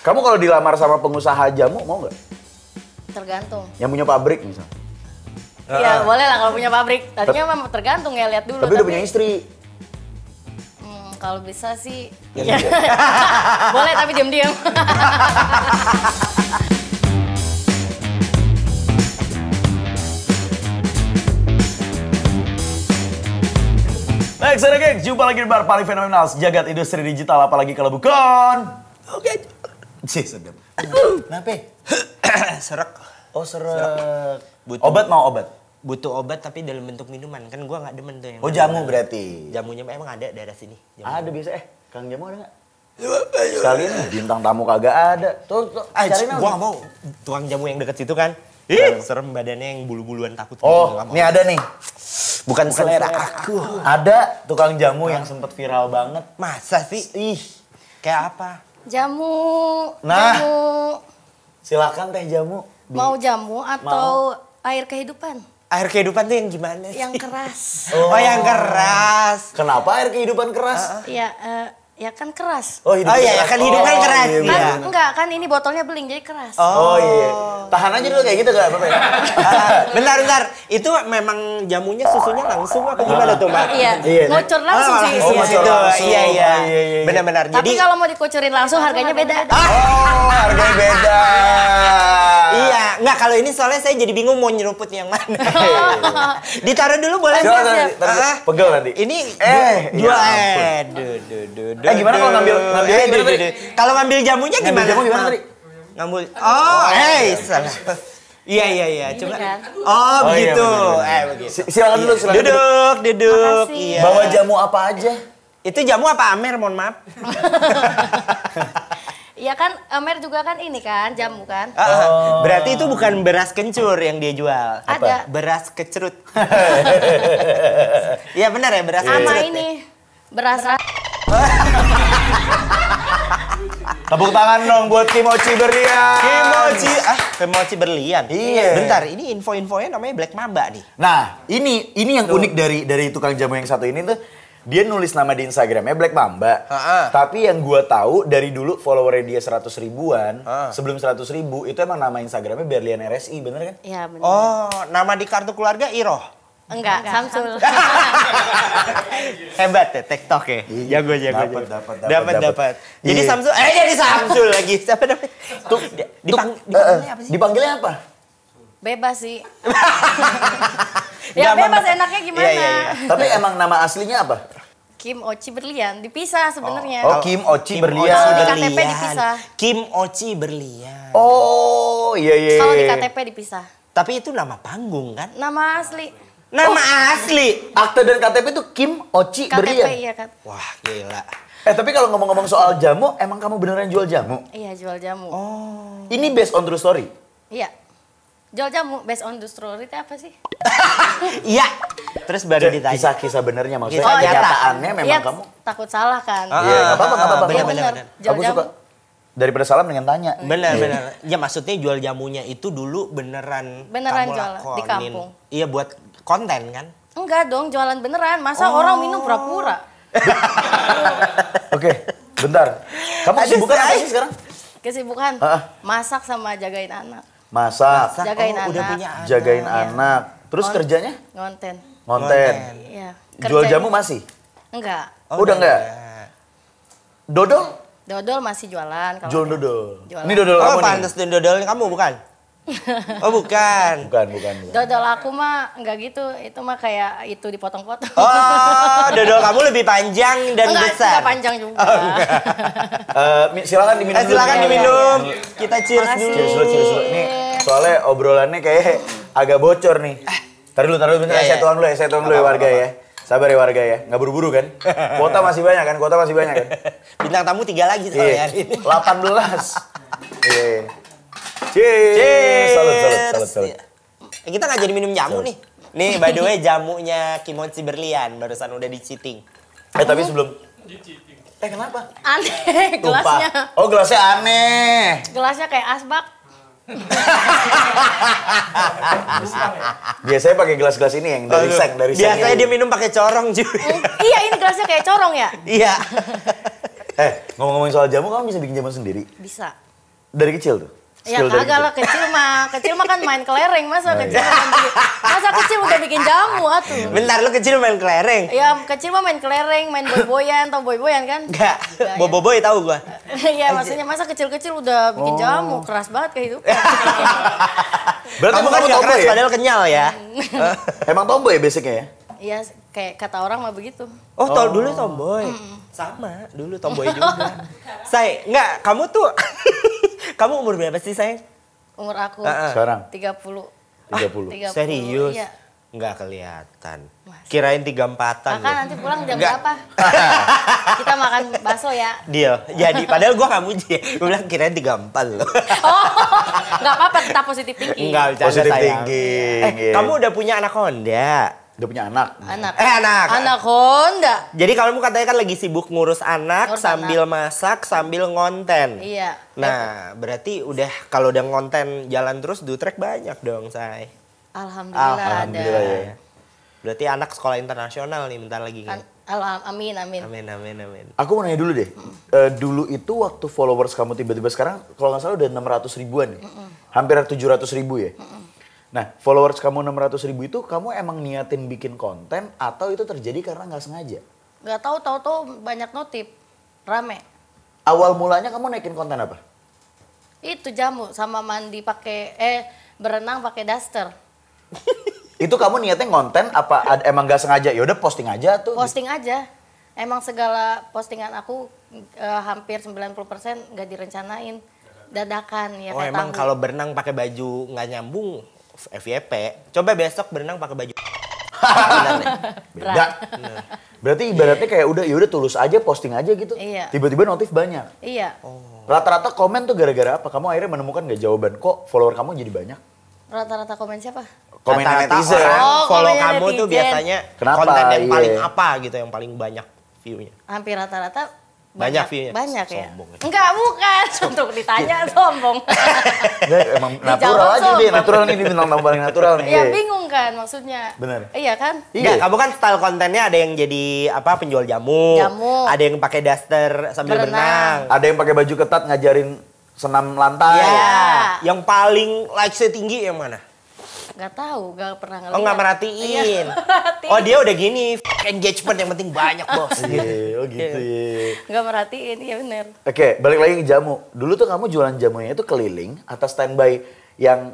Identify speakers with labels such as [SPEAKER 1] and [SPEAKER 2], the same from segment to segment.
[SPEAKER 1] Kamu kalau dilamar sama pengusaha jamu mau nggak?
[SPEAKER 2] Tergantung.
[SPEAKER 1] Yang punya pabrik misalnya.
[SPEAKER 2] Iya, boleh lah kalau punya pabrik. Tadinya memang tergantung ya, lihat dulu.
[SPEAKER 1] Tapi udah punya istri.
[SPEAKER 2] Kalau bisa sih. Ya. Boleh tapi diam-diam.
[SPEAKER 1] Baik, sana geng, jumpa lagi di bar paling fenomenal sejagat industri digital, apalagi kalau bukan. Oke. Cih, sedap. Kenapa?
[SPEAKER 3] Serak.
[SPEAKER 1] Oh, serak.
[SPEAKER 3] Butuh-
[SPEAKER 1] Obat mau obat?
[SPEAKER 3] Butuh obat tapi dalam bentuk minuman. Kan gua nggak demen tuh yang
[SPEAKER 1] Oh, jamu berarti.
[SPEAKER 3] Jamunya emang ada daerah sini. Jamu.
[SPEAKER 1] Ada biasa, Kang Jamu ada nggak? Sekalian bintang tamu kagak ada. Tuh, cariin
[SPEAKER 3] Gua nggak mau. Tukang jamu yang deket situ kan. Serem badannya yang bulu-buluan takut.
[SPEAKER 1] Oh,
[SPEAKER 3] Nggak mau.
[SPEAKER 1] ini ada nih.
[SPEAKER 3] Bukan selera aku.
[SPEAKER 1] Ada tukang jamu yang sempet viral banget.
[SPEAKER 3] Masa sih?
[SPEAKER 1] Ih,
[SPEAKER 3] Kayak apa?
[SPEAKER 2] Jamu.
[SPEAKER 1] Nah.
[SPEAKER 2] Jamu.
[SPEAKER 1] silakan teh jamu.
[SPEAKER 2] Mau jamu atau air kehidupan?
[SPEAKER 3] Air kehidupan tuh yang gimana sih?
[SPEAKER 2] Yang keras.
[SPEAKER 3] Oh, yang keras.
[SPEAKER 1] Kenapa air kehidupan keras?
[SPEAKER 2] Iya, ya kan keras.
[SPEAKER 3] Oh iya, kan hidupan keras.
[SPEAKER 1] Iya,
[SPEAKER 2] Kan
[SPEAKER 3] Iya.
[SPEAKER 2] enggak, kan ini botolnya beling jadi keras.
[SPEAKER 1] Oh iya. Tahan aja dulu kayak gitu gak apa-apa ya?
[SPEAKER 3] Bentar. Itu memang jamunya susunya langsung apa gimana tuh, Mbak?
[SPEAKER 2] Iya,
[SPEAKER 1] Iya,
[SPEAKER 2] ngucur langsung sih.
[SPEAKER 1] Oh,
[SPEAKER 2] isinya.
[SPEAKER 1] ngucur
[SPEAKER 3] Itu,
[SPEAKER 1] langsung.
[SPEAKER 3] Iya.
[SPEAKER 1] Iya.
[SPEAKER 3] Benar-benar.
[SPEAKER 2] Tapi
[SPEAKER 3] Jadi
[SPEAKER 2] kalau mau dikucurin langsung harganya beda.
[SPEAKER 1] Oh, harganya beda.
[SPEAKER 3] iya, nggak kalau ini soalnya saya jadi bingung mau nyeruput yang mana. Ditaruh dulu boleh
[SPEAKER 1] Coba
[SPEAKER 3] nggak?
[SPEAKER 1] nanti, pegel nanti.
[SPEAKER 3] Ini
[SPEAKER 1] ya
[SPEAKER 3] dua
[SPEAKER 1] ampun. Gimana kalau ngambilnya gimana tadi?
[SPEAKER 3] Kalau ngambil jamunya
[SPEAKER 1] Ngambil
[SPEAKER 3] gimana?
[SPEAKER 1] jamu gimana tadi?
[SPEAKER 3] Ngambil. Salah. Iya. Coba.
[SPEAKER 2] kan?
[SPEAKER 3] Oh,
[SPEAKER 1] iya,
[SPEAKER 3] begitu.
[SPEAKER 1] benar.
[SPEAKER 3] Begitu.
[SPEAKER 1] Silakan dulu, silakan dulu.
[SPEAKER 3] Duduk.
[SPEAKER 2] Makasih.
[SPEAKER 3] Iya.
[SPEAKER 1] Bawa jamu apa aja?
[SPEAKER 3] Itu jamu apa Amer? Mohon maaf.
[SPEAKER 2] Iya kan, Amer juga kan ini kan, jamu kan.
[SPEAKER 3] Berarti itu bukan beras kencur yang dia jual.
[SPEAKER 2] Ada.
[SPEAKER 3] Beras kecerut. Iya benar ya, beras
[SPEAKER 2] Sama
[SPEAKER 3] kecerut.
[SPEAKER 2] ini, beras
[SPEAKER 1] Tepuk tangan dong buat Kimochi Berlian.
[SPEAKER 3] Kimochi berlian.
[SPEAKER 1] Iya.
[SPEAKER 3] Bentar, ini info-infonya namanya Black Mamba nih.
[SPEAKER 1] Nah, ini yang unik dari tukang jamu yang satu ini tuh, dia nulis nama di Instagramnya Black Mamba. Tapi yang gua tahu dari dulu followernya dia 100 ribuan. Sebelum 100 ribu itu emang nama Instagramnya Berlian RSI, bener kan?
[SPEAKER 2] Iya benar.
[SPEAKER 3] Oh, nama di kartu keluarga Iroh.
[SPEAKER 2] Enggak, Samsul.
[SPEAKER 3] Hebat ya, TikTok ya. Jago.
[SPEAKER 1] Dapat.
[SPEAKER 3] Jadi
[SPEAKER 1] Iya.
[SPEAKER 3] Samsul, jadi Samsul lagi. Siapa namanya?
[SPEAKER 1] Tuh,
[SPEAKER 3] Dipanggilnya apa sih?
[SPEAKER 1] Dipanggilnya apa?
[SPEAKER 2] Bebas sih. Ya
[SPEAKER 3] Gampang
[SPEAKER 2] bebas
[SPEAKER 3] banget.
[SPEAKER 2] enaknya gimana?
[SPEAKER 3] Iya.
[SPEAKER 1] Tapi emang nama aslinya apa?
[SPEAKER 2] Kim Ochi Berlian, dipisah sebenarnya.
[SPEAKER 1] Oh, Kim Ochi
[SPEAKER 2] Kalau di
[SPEAKER 1] Berlian.
[SPEAKER 2] KTP dipisah.
[SPEAKER 3] Kim Ochi berlian.
[SPEAKER 1] Oh, iya.
[SPEAKER 2] Kalau di KTP dipisah.
[SPEAKER 3] Tapi itu nama panggung kan?
[SPEAKER 2] Nama asli.
[SPEAKER 3] Nama asli.
[SPEAKER 1] Akte dan KTP itu Kim Ochi
[SPEAKER 2] KTP
[SPEAKER 1] Berlian.
[SPEAKER 2] iya kan.
[SPEAKER 3] Wah, gila.
[SPEAKER 1] Tapi kalau ngomong-ngomong soal jamu, emang kamu beneran jual jamu?
[SPEAKER 2] Iya, jual jamu.
[SPEAKER 1] Ini based on true story?
[SPEAKER 2] Iya. Jual jamu based on the story itu apa sih?
[SPEAKER 3] Iya. Terus baru ditanya.
[SPEAKER 1] Kisah-kisah benernya maksudnya.
[SPEAKER 3] Oh, iya.
[SPEAKER 1] Kenyataannya memang
[SPEAKER 2] Iya,
[SPEAKER 1] kamu.
[SPEAKER 2] takut salah kan.
[SPEAKER 1] Iya, nggak apa-apa.
[SPEAKER 2] Iya
[SPEAKER 3] benar.
[SPEAKER 2] benar. Jual
[SPEAKER 1] Aku
[SPEAKER 2] jamu.
[SPEAKER 1] suka. Daripada salah mendingan tanya.
[SPEAKER 3] Benar. Ya maksudnya jual jamunya itu dulu beneran
[SPEAKER 2] Beneran
[SPEAKER 3] kamu
[SPEAKER 2] jualan di
[SPEAKER 3] lakonin.
[SPEAKER 2] kampung.
[SPEAKER 3] Iya buat konten kan?
[SPEAKER 2] Enggak dong, jualan beneran. Masa orang minum pura-pura?
[SPEAKER 1] Oke, bentar. Kamu kesibukan apa sih sekarang?
[SPEAKER 2] Kesibukan
[SPEAKER 1] Heeh.
[SPEAKER 2] masak sama jagain anak.
[SPEAKER 1] Masak,
[SPEAKER 2] Jagain
[SPEAKER 3] Udah
[SPEAKER 2] anak.
[SPEAKER 3] punya anak.
[SPEAKER 1] jagain
[SPEAKER 2] Iya.
[SPEAKER 1] anak. Terus
[SPEAKER 2] Ngon-
[SPEAKER 1] kerjanya?
[SPEAKER 2] Ngonten.
[SPEAKER 1] Ngonten.
[SPEAKER 2] Iya.
[SPEAKER 1] Jual
[SPEAKER 2] Kerjanya-
[SPEAKER 1] jamu masih?
[SPEAKER 2] Enggak.
[SPEAKER 1] Udah enggak? Dodol?
[SPEAKER 2] Dodol masih jualan. kalau
[SPEAKER 1] Jual
[SPEAKER 2] enggak.
[SPEAKER 1] dodol.
[SPEAKER 2] Jualan.
[SPEAKER 1] Ini dodol
[SPEAKER 3] Oh,
[SPEAKER 1] kamu nih?
[SPEAKER 3] pantes dan dodol kamu bukan? Oh, bukan.
[SPEAKER 1] Bukan.
[SPEAKER 2] Dodol aku mah enggak gitu. Itu mah kayak itu dipotong-potong.
[SPEAKER 3] Oh, dodol kamu lebih panjang dan
[SPEAKER 2] enggak,
[SPEAKER 3] besar.
[SPEAKER 2] enggak panjang juga.
[SPEAKER 1] Silakan diminum dulu.
[SPEAKER 3] Silakan
[SPEAKER 2] Iya,
[SPEAKER 3] diminum.
[SPEAKER 2] iya.
[SPEAKER 3] Kita cheers
[SPEAKER 2] Makasih.
[SPEAKER 3] dulu.
[SPEAKER 1] Cheers dulu. Nih, soalnya obrolannya kayak agak bocor nih. Taruh dulu bentar.
[SPEAKER 3] Iya,
[SPEAKER 1] Saya tuang dulu ya, warga ya. Sabar ya warga ya, nggak buru-buru kan? Kuota masih banyak kan?
[SPEAKER 3] Bintang tamu 3 lagi soalnya
[SPEAKER 1] Iya,
[SPEAKER 3] hari ini.
[SPEAKER 1] 18. Iya. Cheers. Salut.
[SPEAKER 3] Kita nggak jadi minum jamu nih. Nih, by the way jamunya Kimochi Berlian barusan udah di-cheating.
[SPEAKER 1] Tapi sebelum kenapa?
[SPEAKER 2] Aneh
[SPEAKER 1] Lupa.
[SPEAKER 2] gelasnya.
[SPEAKER 1] Oh, gelasnya aneh.
[SPEAKER 2] Gelasnya kayak asbak.
[SPEAKER 1] Biasanya pakai gelas-gelas ini yang dari seng.
[SPEAKER 3] Biasanya dia minum pakai corong cuy.
[SPEAKER 2] Iya, ini gelasnya kayak corong ya?
[SPEAKER 3] Iya.
[SPEAKER 1] Ngomong-ngomongin soal jamu, kamu bisa bikin jamu sendiri?
[SPEAKER 2] Bisa.
[SPEAKER 1] dari kecil tuh?
[SPEAKER 2] Ya kagak lah, kecil mah kan main kelereng, masa kecil udah bikin jamu atuh.
[SPEAKER 3] Bentar, lu kecil main kelereng?
[SPEAKER 2] Ya kecil mah main kelereng, main boy-boyan, tau boy-boyan kan?
[SPEAKER 3] Enggak, boy tahu gua.
[SPEAKER 2] Iya, maksudnya masa kecil-kecil udah bikin jamu, keras banget kehidupan.
[SPEAKER 1] Berarti
[SPEAKER 3] kamu kan gak keras padahal kenyal ya?
[SPEAKER 1] Emang tomboy ya basicnya ya?
[SPEAKER 2] Iya, kayak kata orang mah begitu.
[SPEAKER 3] Oh, dulu tomboy. Sama, dulu tomboy juga. Enggak, kamu tuh kamu umur berapa sih, sayang?
[SPEAKER 2] Umur aku
[SPEAKER 1] sekarang
[SPEAKER 2] 30.
[SPEAKER 1] 30.
[SPEAKER 3] Serius?
[SPEAKER 2] Iya.
[SPEAKER 3] Enggak kelihatan. Kirain 34-an.
[SPEAKER 2] Kan nanti pulang jam berapa? Kita makan bakso ya.
[SPEAKER 3] Dia. Jadi padahal gua enggak muji. Gua bilang kirain 34 loh.
[SPEAKER 2] Oh, enggak apa-apa, tetap positif thinking.
[SPEAKER 3] Enggak,
[SPEAKER 1] positif thinking.
[SPEAKER 3] Kamu udah punya anak Honda?
[SPEAKER 1] Udah punya anak?
[SPEAKER 2] Anak.
[SPEAKER 3] Anak
[SPEAKER 2] Honda.
[SPEAKER 3] Jadi kamu katanya kan lagi sibuk ngurus anak sambil masak, sambil ngonten.
[SPEAKER 2] Iya.
[SPEAKER 3] Nah, berarti kalau udah ngonten jalan terus dutrek banyak dong, Say.
[SPEAKER 2] Alhamdulillah ada.
[SPEAKER 1] Ya.
[SPEAKER 3] Berarti anak sekolah internasional nih bentar lagi kan?
[SPEAKER 2] Amin.
[SPEAKER 3] Amin.
[SPEAKER 1] Aku mau nanya dulu deh. Dulu itu waktu followers kamu tiba-tiba sekarang kalau nggak salah udah 600 ribuan ya? Hampir 700 ribu ya? Nah, followers kamu 600 ribu itu kamu emang niatin bikin konten atau itu terjadi karena nggak sengaja?
[SPEAKER 2] Nggak tahu banyak notif, rame.
[SPEAKER 1] Awal mulanya kamu naikin konten apa?
[SPEAKER 2] Itu jamu sama mandi berenang pakai daster.
[SPEAKER 1] Itu kamu niatnya konten apa emang nggak sengaja? Ya udah posting aja tuh.
[SPEAKER 2] Posting aja. Emang segala postingan aku hampir 90% nggak direncanain, dadakan ya.
[SPEAKER 3] Oh, emang kalau berenang pakai baju nggak nyambung FYP. Coba besok berenang pakai baju.
[SPEAKER 1] Beda. Berarti ibaratnya kayak udah tulus aja posting aja gitu.
[SPEAKER 2] Iya.
[SPEAKER 1] Tiba-tiba notif banyak.
[SPEAKER 2] Iya.
[SPEAKER 1] Rata-rata komen tuh gara-gara apa? Kamu akhirnya menemukan gak jawaban kok follower kamu jadi banyak?
[SPEAKER 2] Rata-rata komen siapa?
[SPEAKER 1] Komen
[SPEAKER 3] Rata-rata
[SPEAKER 1] netizen.
[SPEAKER 3] follow
[SPEAKER 2] komen
[SPEAKER 3] kamu
[SPEAKER 2] netizen.
[SPEAKER 3] tuh biasanya
[SPEAKER 1] Kenapa?
[SPEAKER 3] konten yang paling
[SPEAKER 1] Iya.
[SPEAKER 3] apa gitu yang paling banyak view-nya?
[SPEAKER 2] Hampir rata-rata
[SPEAKER 3] Banyak view-nya?
[SPEAKER 2] Banyak ya.
[SPEAKER 3] Sombong.
[SPEAKER 2] Enggak, bukan. Untuk ditanya sombong.
[SPEAKER 1] Nggak, emang natural aja
[SPEAKER 2] sombong.
[SPEAKER 1] deh. Natural nih, bintang tamu paling natural nih.
[SPEAKER 2] Iya, bingung kan maksudnya.
[SPEAKER 1] Bener.
[SPEAKER 2] Iya kan?
[SPEAKER 3] Enggak, kamu kan style kontennya ada yang jadi penjual jamu. Ada yang pakai daster sambil berenang.
[SPEAKER 1] Ada yang pakai baju ketat ngajarin senam lantai.
[SPEAKER 3] Iya. Yang paling likes-nya tinggi yang mana?
[SPEAKER 2] Nggak tahu, nggak pernah ngeliat.
[SPEAKER 3] Oh, nggak merhatiin. Oh, dia udah gini, engagement yang penting banyak, Bos.
[SPEAKER 1] Iya, oh gitu ya.
[SPEAKER 2] Nggak merhatiin, iya bener.
[SPEAKER 1] Oke, balik lagi ke jamu. Dulu tuh kamu jualan jamunya itu keliling atau standby yang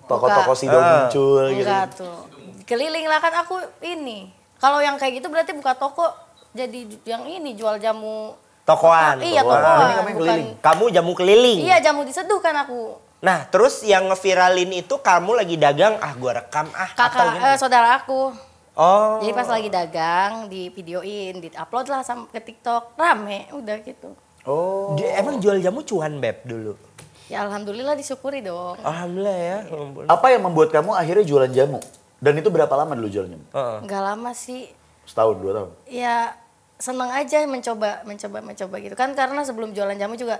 [SPEAKER 1] toko-toko sido muncul gitu?
[SPEAKER 2] Enggak tuh. Keliling lah kan aku ini. Kalau yang kayak gitu berarti buka toko jadi yang ini jual jamu.
[SPEAKER 3] Tokoan.
[SPEAKER 2] Iya, tokoan.
[SPEAKER 1] Ini kamu yang keliling.
[SPEAKER 3] Kamu jamu keliling.
[SPEAKER 2] Iya, jamu diseduh kan aku.
[SPEAKER 3] Nah, terus yang ngeviralin itu kamu lagi dagang, gua rekam
[SPEAKER 2] Saudara aku.
[SPEAKER 3] Oh.
[SPEAKER 2] Jadi pas lagi dagang, di videoin, di-upload lah ke TikTok, rame, udah gitu.
[SPEAKER 1] Oh.
[SPEAKER 3] Emang jual jamu cuan, Beb, dulu?
[SPEAKER 2] Ya alhamdulillah disyukuri dong.
[SPEAKER 3] Alhamdulillah ya.
[SPEAKER 1] Apa yang membuat kamu akhirnya jualan jamu? Dan itu berapa lama dulu jualan jamu?
[SPEAKER 2] Nggak lama sih.
[SPEAKER 1] Setahun, 2 tahun?
[SPEAKER 2] Ya seneng aja mencoba gitu. Kan karena sebelum jualan jamu juga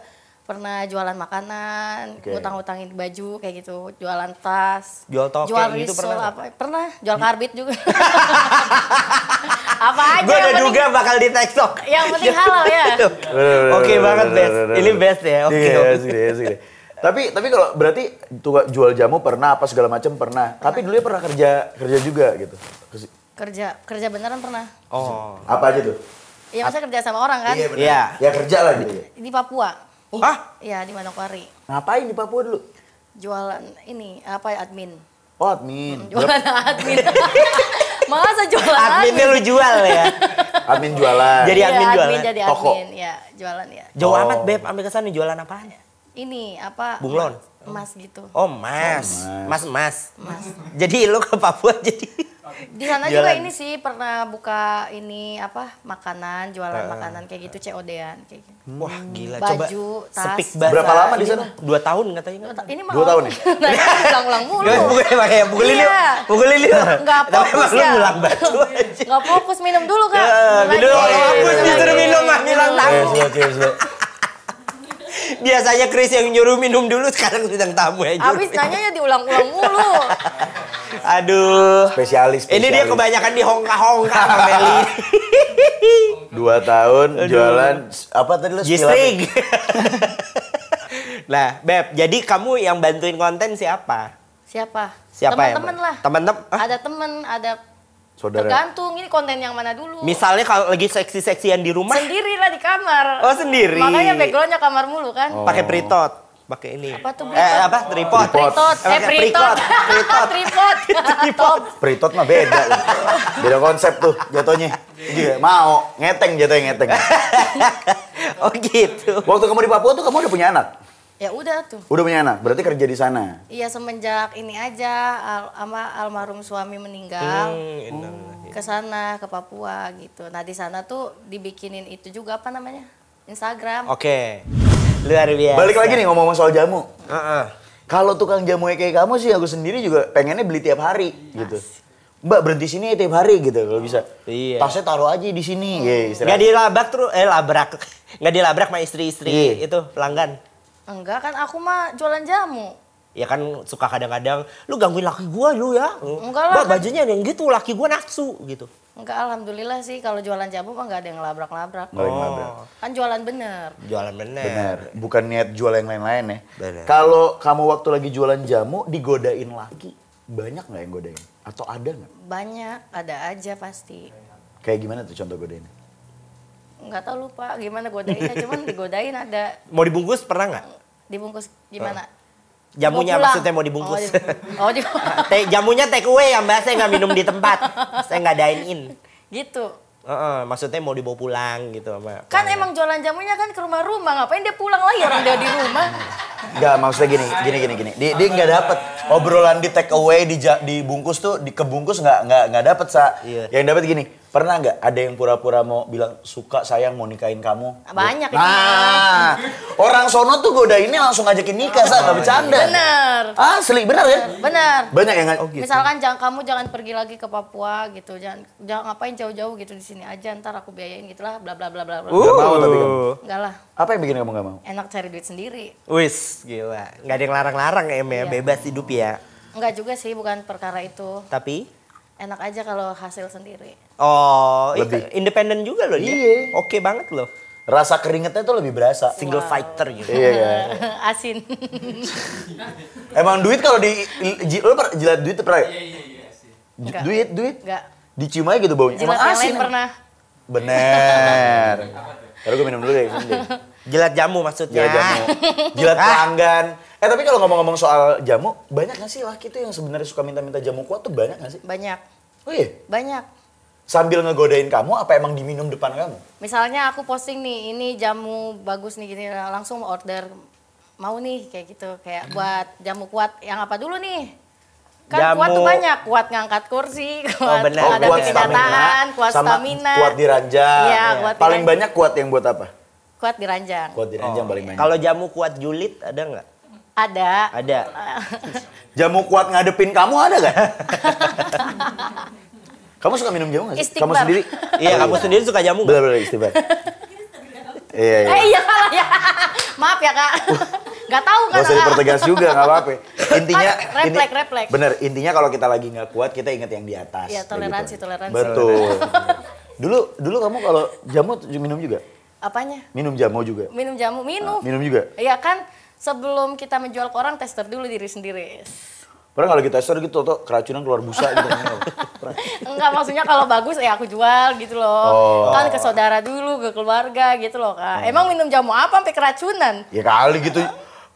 [SPEAKER 2] pernah jualan makanan, ngutang-ngutangin baju kayak gitu, jualan tas,
[SPEAKER 3] jual toke gitu pernah?
[SPEAKER 2] Pernah, jual karbit juga. Apa aja?
[SPEAKER 3] Gue udah duga bakal di TikTok.
[SPEAKER 2] Yang penting halal ya.
[SPEAKER 3] Oke banget, best. Ini best ya. Oke.
[SPEAKER 1] Tapi kalau berarti jual jamu pernah apa segala macam pernah. Tapi dulu pernah kerja juga gitu.
[SPEAKER 2] Kerja beneran pernah.
[SPEAKER 3] Oh.
[SPEAKER 1] Apa aja tuh?
[SPEAKER 2] Iya, masa kerja sama orang kan?
[SPEAKER 3] Iya.
[SPEAKER 1] Ya kerja lah gitu.
[SPEAKER 2] Di Papua. Iya, di Manokwari.
[SPEAKER 1] Ngapain di Papua dulu?
[SPEAKER 2] Jualan ini, admin.
[SPEAKER 1] Oh, admin.
[SPEAKER 2] Jualan admin. Masa jualan
[SPEAKER 3] Adminnya lu jual ya?
[SPEAKER 1] Admin jualan.
[SPEAKER 3] Jadi admin jualan?
[SPEAKER 2] Jadi
[SPEAKER 1] toko.
[SPEAKER 2] admin, ya jualan ya.
[SPEAKER 3] Jauh amat, Beb, ambil kesan jualan apaan?
[SPEAKER 2] Ini,
[SPEAKER 3] bunglon?
[SPEAKER 2] Emas gitu.
[SPEAKER 3] Oh, emas. Emas. Jadi lu ke Papua jadi...
[SPEAKER 2] Di sana juga ini sih pernah buka ini makanan, jualan makanan kayak gitu, COD-an kayak gitu.
[SPEAKER 3] Wah, gila.
[SPEAKER 2] Baju, tas.
[SPEAKER 3] Speak bahasa.
[SPEAKER 1] Berapa lama di sana?
[SPEAKER 3] 2 tahun katanya.
[SPEAKER 2] Ini mah
[SPEAKER 1] 2 tahun ya?
[SPEAKER 2] ulang-ulang mulu.
[SPEAKER 3] Pukulin yuk. Pukulin yuk.
[SPEAKER 2] Enggak fokus ya.
[SPEAKER 3] Ulang batu aja.
[SPEAKER 2] Enggak fokus, minum dulu Kak.
[SPEAKER 3] Minum, hapus disuruh minum bilang tamu. Biasanya Chris yang nyuruh minum dulu, sekarang bintang tamu aja.
[SPEAKER 2] Habis nanya ya diulang-ulang mulu.
[SPEAKER 3] Aduh.
[SPEAKER 1] Spesialis.
[SPEAKER 3] Ini dia kebanyakan di hongka-hongka sama Meli.
[SPEAKER 1] 2 tahun jualan apa tadi lo?
[SPEAKER 3] Gistrig. Nah, Beb, jadi kamu yang bantuin konten siapa?
[SPEAKER 2] Siapa?
[SPEAKER 3] Siapa
[SPEAKER 2] Teman-teman lah.
[SPEAKER 3] Teman-teman?
[SPEAKER 2] Ada temen, ada
[SPEAKER 1] Saudara.
[SPEAKER 2] tergantung ini konten yang mana dulu.
[SPEAKER 3] Misalnya kalau lagi seksi-seksian di rumah?
[SPEAKER 2] Sendiri lah di kamar.
[SPEAKER 3] Oh, sendiri.
[SPEAKER 2] Makanya backgroundnya kamar mulu kan.
[SPEAKER 3] Pakai pritot. Pakai ini.
[SPEAKER 2] Apa tuh
[SPEAKER 3] Tripod.
[SPEAKER 2] Pritot.
[SPEAKER 3] Pritot.
[SPEAKER 2] Tripod.
[SPEAKER 1] Pritot mah beda. Beda konsep tuh jatuhnya. Iya, mau ngeteng jatuhnya ngeteng.
[SPEAKER 3] Oh gitu.
[SPEAKER 1] Waktu kamu di Papua tuh kamu udah punya anak?
[SPEAKER 2] Ya udah tuh.
[SPEAKER 1] Udah punya anak, berarti kerja di sana.
[SPEAKER 2] Iya semenjak ini aja almarhum suami meninggal. Ke sana ke Papua gitu. Nah di sana tuh dibikinin itu juga apa namanya? Instagram.
[SPEAKER 3] Oke. Luar biasa.
[SPEAKER 1] Balik lagi nih ngomong soal jamu. Kalau tukang jamu kayak kamu sih aku sendiri juga pengennya beli tiap hari gitu. Mbak berhenti sini ya tiap hari gitu kalau bisa.
[SPEAKER 3] Iya.
[SPEAKER 1] Tasnya taruh aja di sini.
[SPEAKER 3] Nggak dilabrak terus, labrak. Nggak dilabrak sama istri-istri itu pelanggan.
[SPEAKER 2] Enggak kan aku mah jualan jamu.
[SPEAKER 3] Ya kan suka kadang-kadang lu gangguin laki gua lu ya.
[SPEAKER 2] Enggak lah.
[SPEAKER 3] Mbak bajunya yang gitu laki gua nafsu gitu.
[SPEAKER 2] Enggak, alhamdulillah sih kalau jualan jamu mah nggak ada yang labrak-labrak.
[SPEAKER 1] Oh.
[SPEAKER 2] Kan jualan bener.
[SPEAKER 3] Jualan bener.
[SPEAKER 1] Bener, bukan niat jual yang lain-lain ya.
[SPEAKER 3] Bener.
[SPEAKER 1] Kalau kamu waktu lagi jualan jamu digodain laki, banyak nggak yang godain? Atau ada nggak?
[SPEAKER 2] Banyak, ada aja pasti.
[SPEAKER 1] Kayak gimana tuh contoh godainnya?
[SPEAKER 2] Nggak tahu lupa gimana godainnya, cuman digodain ada.
[SPEAKER 3] Mau dibungkus pernah nggak?
[SPEAKER 2] Dibungkus gimana?
[SPEAKER 3] Jamunya maksudnya mau dibungkus.
[SPEAKER 2] Oh,
[SPEAKER 3] Jamunya take away ya Mbak, saya nggak minum di tempat. Saya nggak dine in.
[SPEAKER 2] Gitu.
[SPEAKER 3] Maksudnya mau dibawa pulang gitu sama.
[SPEAKER 2] Kan emang jualan jamunya kan ke rumah-rumah, ngapain dia pulang lagi orang dia di rumah?
[SPEAKER 1] Enggak, maksudnya gini. Dia nggak dapet obrolan di take away dibungkus tuh kebungkus nggak dapet sa.
[SPEAKER 3] Iya.
[SPEAKER 1] Yang dapet gini, pernah nggak ada yang pura-pura mau bilang suka sayang mau nikahin kamu?
[SPEAKER 2] Banyak itu.
[SPEAKER 1] Nah, orang sono tuh godainnya langsung ngajakin nikah sa, nggak bercanda.
[SPEAKER 2] Bener.
[SPEAKER 1] Asli bener ya?
[SPEAKER 2] Bener.
[SPEAKER 1] Banyak yang
[SPEAKER 3] gitu.
[SPEAKER 2] Misalkan kamu jangan pergi lagi ke Papua gitu, jangan ngapain jauh-jauh gitu di sini aja, ntar aku biayain gitulah, bla bla bla bla.
[SPEAKER 1] Gak mau tapi kamu.
[SPEAKER 2] Enggak lah.
[SPEAKER 1] Apa yang bikin kamu gak mau?
[SPEAKER 2] Enak cari duit sendiri.
[SPEAKER 3] Wis, gila. Nggak ada yang larang-larang ya,
[SPEAKER 2] Iya.
[SPEAKER 3] bebas hidup ya.
[SPEAKER 2] Enggak juga sih, bukan perkara itu.
[SPEAKER 3] Tapi?
[SPEAKER 2] Enak aja kalau hasil sendiri.
[SPEAKER 3] Oh,
[SPEAKER 1] Lebih.
[SPEAKER 3] independen juga loh dia.
[SPEAKER 1] Iya.
[SPEAKER 3] Oke banget loh.
[SPEAKER 1] Rasa keringetnya tuh lebih berasa.
[SPEAKER 3] Single fighter gitu.
[SPEAKER 1] Iya kan?
[SPEAKER 2] Asin.
[SPEAKER 1] Emang duit kalau lo jilat duit tuh pernah?
[SPEAKER 2] Enggak.
[SPEAKER 1] Duit?
[SPEAKER 2] Enggak.
[SPEAKER 1] Dicium aja gitu baunya.
[SPEAKER 2] Jilat
[SPEAKER 1] Emang
[SPEAKER 2] yang
[SPEAKER 1] asin.
[SPEAKER 2] lain pernah.
[SPEAKER 1] Bener. Kalau gue minum dulu deh.
[SPEAKER 3] Jilat jamu maksudnya.
[SPEAKER 1] Jilat jamu. Jilat pelanggan. Tapi kalau ngomong-ngomong soal jamu, banyak gak sih laki tuh yang sebenarnya suka minta-minta jamu kuat tuh banyak gak sih?
[SPEAKER 2] Banyak.
[SPEAKER 1] Oh iya?
[SPEAKER 2] Banyak.
[SPEAKER 1] Sambil ngegodain kamu, apa emang diminum depan kamu?
[SPEAKER 2] Misalnya aku posting nih, ini jamu bagus nih gini, langsung order. Mau nih kayak gitu, kayak buat jamu kuat yang apa dulu nih? Kan kuat tuh banyak, kuat ngangkat kursi, kuat menghadapi kenyataan, kuat stamina.
[SPEAKER 1] Kuat di ranjang.
[SPEAKER 2] Iya, kuat di
[SPEAKER 1] paling
[SPEAKER 2] ranjang.
[SPEAKER 1] banyak kuat yang buat apa?
[SPEAKER 2] Kuat di ranjang.
[SPEAKER 1] Kuat di ranjang paling banyak.
[SPEAKER 3] Kalau jamu kuat julid ada nggak?
[SPEAKER 2] Ada.
[SPEAKER 3] Ada.
[SPEAKER 1] Jamu kuat ngadepin kamu ada gak? Kamu suka minum jamu gak sih?
[SPEAKER 2] Istighfar.
[SPEAKER 1] Kamu sendiri?
[SPEAKER 3] Iya, kamu sendiri suka jamu nggak?
[SPEAKER 1] Bener-bener istighfar. Iya.
[SPEAKER 2] Iya kalah ya. Maaf ya kak. Gak tahu kan.
[SPEAKER 1] Gak usah dipertegas juga, gak apa-apa. Intinya,
[SPEAKER 2] refleks.
[SPEAKER 1] Bener, intinya kalau kita lagi gak kuat, kita ingat yang di atas.
[SPEAKER 2] Iya, toleransi.
[SPEAKER 1] Betul. Dulu kamu kalau jamu minum juga?
[SPEAKER 2] Apanya?
[SPEAKER 1] Minum jamu juga?
[SPEAKER 2] Minum jamu, minum.
[SPEAKER 1] Minum juga?
[SPEAKER 2] Iya kan, sebelum kita menjual ke orang, tester dulu diri sendiri.
[SPEAKER 1] Pernah kalau kita tester gitu, tuh keracunan keluar busa gitu.
[SPEAKER 2] Enggak, maksudnya kalau bagus ya aku jual gitu loh. Kan ke saudara dulu, ke keluarga gitu loh kak. Emang minum jamu apa sampai keracunan?
[SPEAKER 1] Ya kali gitu,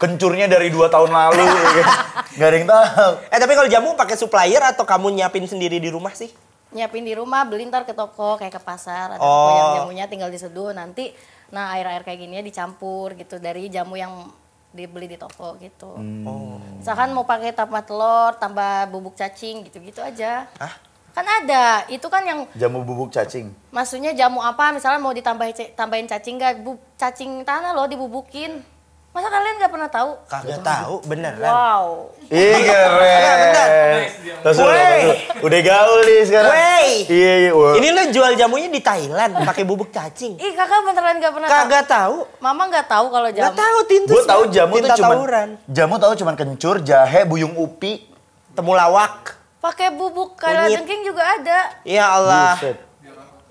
[SPEAKER 1] kencurnya dari 2 tahun lalu. Ya. Gak ada yang tahu.
[SPEAKER 3] Tapi kalau jamu pakai supplier atau kamu nyiapin sendiri di rumah sih?
[SPEAKER 2] Nyiapin di rumah, beli ntar ke toko, kayak ke pasar. Ada toko yang jamunya tinggal diseduh nanti. Nah air-air kayak gini dicampur gitu dari jamu yang dibeli di toko gitu. Misalkan mau pakai tambah telur, tambah bubuk cacing gitu-gitu aja.
[SPEAKER 3] Hah?
[SPEAKER 2] Kan ada, itu kan yang
[SPEAKER 1] Jamu bubuk cacing.
[SPEAKER 2] maksudnya jamu apa misalnya mau tambahin cacing nggak? Cacing tanah loh dibubukin. Masa kalian nggak pernah tahu?
[SPEAKER 3] Kagak tahu, beneran.
[SPEAKER 2] Wow.
[SPEAKER 1] Ih keren. Udah gaul nih sekarang.
[SPEAKER 3] Wey.
[SPEAKER 1] Iya.
[SPEAKER 3] Ini lo jual jamunya di Thailand pakai bubuk cacing.
[SPEAKER 2] Ih kakak beneran nggak pernah
[SPEAKER 3] Kagak tahu.
[SPEAKER 2] Mama nggak tahu kalau jamu.
[SPEAKER 3] Nggak tahu tintus.
[SPEAKER 1] Gue tahu jamu tuh cuman
[SPEAKER 3] tawuran.
[SPEAKER 1] jamu tahu cuman kencur, jahe, buyung upi,
[SPEAKER 3] Temulawak.
[SPEAKER 2] Pakai bubuk kalajengking juga ada.
[SPEAKER 3] Ya Allah.
[SPEAKER 1] Buset.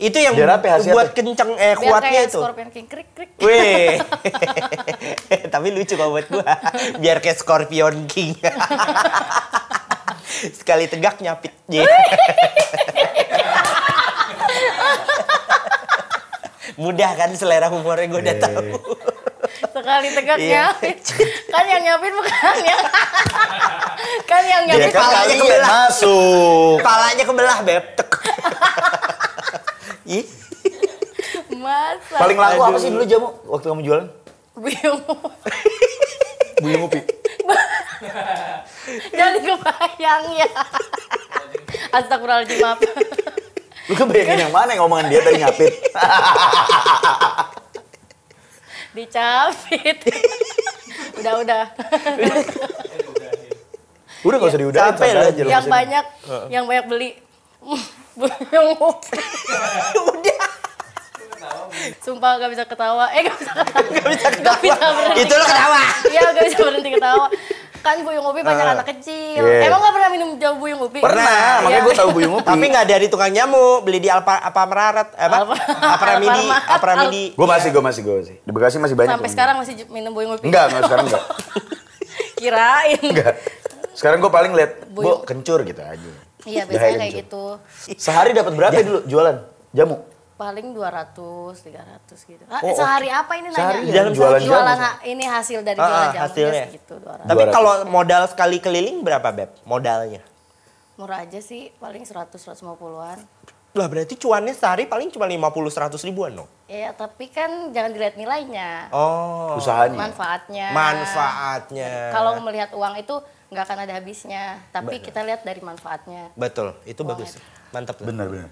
[SPEAKER 3] Itu yang
[SPEAKER 1] biar apa hasilnya?
[SPEAKER 3] buat kenceng
[SPEAKER 2] Biar
[SPEAKER 3] kuatnya
[SPEAKER 2] kayak
[SPEAKER 3] itu.
[SPEAKER 2] Scorpion King krik krik.
[SPEAKER 3] Weh. Tapi lucu kalau buat gua. Biar kayak Scorpion King. Sekali tegak nyapit. Mudah kan selera humornya gue udah tahu.
[SPEAKER 2] Sekali tegak
[SPEAKER 3] Iya.
[SPEAKER 2] nyapit. Kan yang nyapit bukan yang kan yang
[SPEAKER 1] Dia
[SPEAKER 2] nyapit
[SPEAKER 1] kan
[SPEAKER 3] kepalanya
[SPEAKER 1] kalian
[SPEAKER 3] kebelah.
[SPEAKER 1] masuk.
[SPEAKER 3] Kepalanya kebelah, Beb. Tek. Ih.
[SPEAKER 2] masa.
[SPEAKER 1] Paling laku apa sih dulu jamu waktu kamu jualan?
[SPEAKER 2] Buyung.
[SPEAKER 1] Buyung upi.
[SPEAKER 2] Jadi kebayang ya. Astagfirullahaladzim, maaf.
[SPEAKER 1] Lu kebayangin yang mana yang ngomongan dia tadi nyapit?
[SPEAKER 2] Dicapit. Udah.
[SPEAKER 1] Udah gak usah diudahin,
[SPEAKER 3] Capek
[SPEAKER 1] santai
[SPEAKER 3] loh.
[SPEAKER 1] aja lu
[SPEAKER 2] yang
[SPEAKER 1] kesini.
[SPEAKER 2] banyak beli. Buyung upi.
[SPEAKER 3] Udah.
[SPEAKER 2] Sumpah gak bisa ketawa. Gak bisa ketawa.
[SPEAKER 3] Gak bisa
[SPEAKER 2] berhenti.
[SPEAKER 3] Itu lo ketawa.
[SPEAKER 2] Iya, gak bisa berhenti ketawa. Kan buyung upi banyak anak kecil.
[SPEAKER 1] Yeah.
[SPEAKER 2] Emang gak pernah minum jamu buyung upi?
[SPEAKER 1] Pernah, makanya
[SPEAKER 2] Iya.
[SPEAKER 1] gue tahu buyung upi.
[SPEAKER 3] Tapi nggak dari tukang jamu, beli di apa Merarat, Apramidi.
[SPEAKER 1] Gue masih. Di Bekasi masih banyak.
[SPEAKER 2] Sampai sekarang masih minum buyung upi?
[SPEAKER 1] Enggak, sekarang enggak.
[SPEAKER 2] Kirain.
[SPEAKER 1] Enggak. Sekarang gue paling liat,
[SPEAKER 2] Buyung.
[SPEAKER 1] kencur gitu aja.
[SPEAKER 2] Iya,
[SPEAKER 1] Dahaga
[SPEAKER 2] biasanya kayak
[SPEAKER 1] kencur.
[SPEAKER 2] gitu.
[SPEAKER 1] Sehari dapat berapa dulu jualan jamu?
[SPEAKER 2] Paling 200, 300 gitu.
[SPEAKER 1] Oh,
[SPEAKER 2] sehari apa ini
[SPEAKER 1] Sehari
[SPEAKER 2] nanya?
[SPEAKER 1] dalam jualan jamu.
[SPEAKER 2] Ini hasil dari jualan jamu.
[SPEAKER 3] Hasilnya.
[SPEAKER 2] Gitu, 200.
[SPEAKER 3] Tapi
[SPEAKER 1] 200.
[SPEAKER 3] kalau modal sekali keliling berapa, Beb? Modalnya?
[SPEAKER 2] Murah aja sih, paling 100-150-an.
[SPEAKER 3] Lah berarti cuannya sehari paling cuma 50-100 ribuan dong?
[SPEAKER 2] Iya, tapi kan jangan dilihat nilainya.
[SPEAKER 3] Oh.
[SPEAKER 1] Usahanya.
[SPEAKER 3] Manfaatnya.
[SPEAKER 2] Kalau melihat uang itu nggak akan ada habisnya, tapi kita lihat dari manfaatnya.
[SPEAKER 3] Betul, itu bagus. Mantap.
[SPEAKER 1] Bener.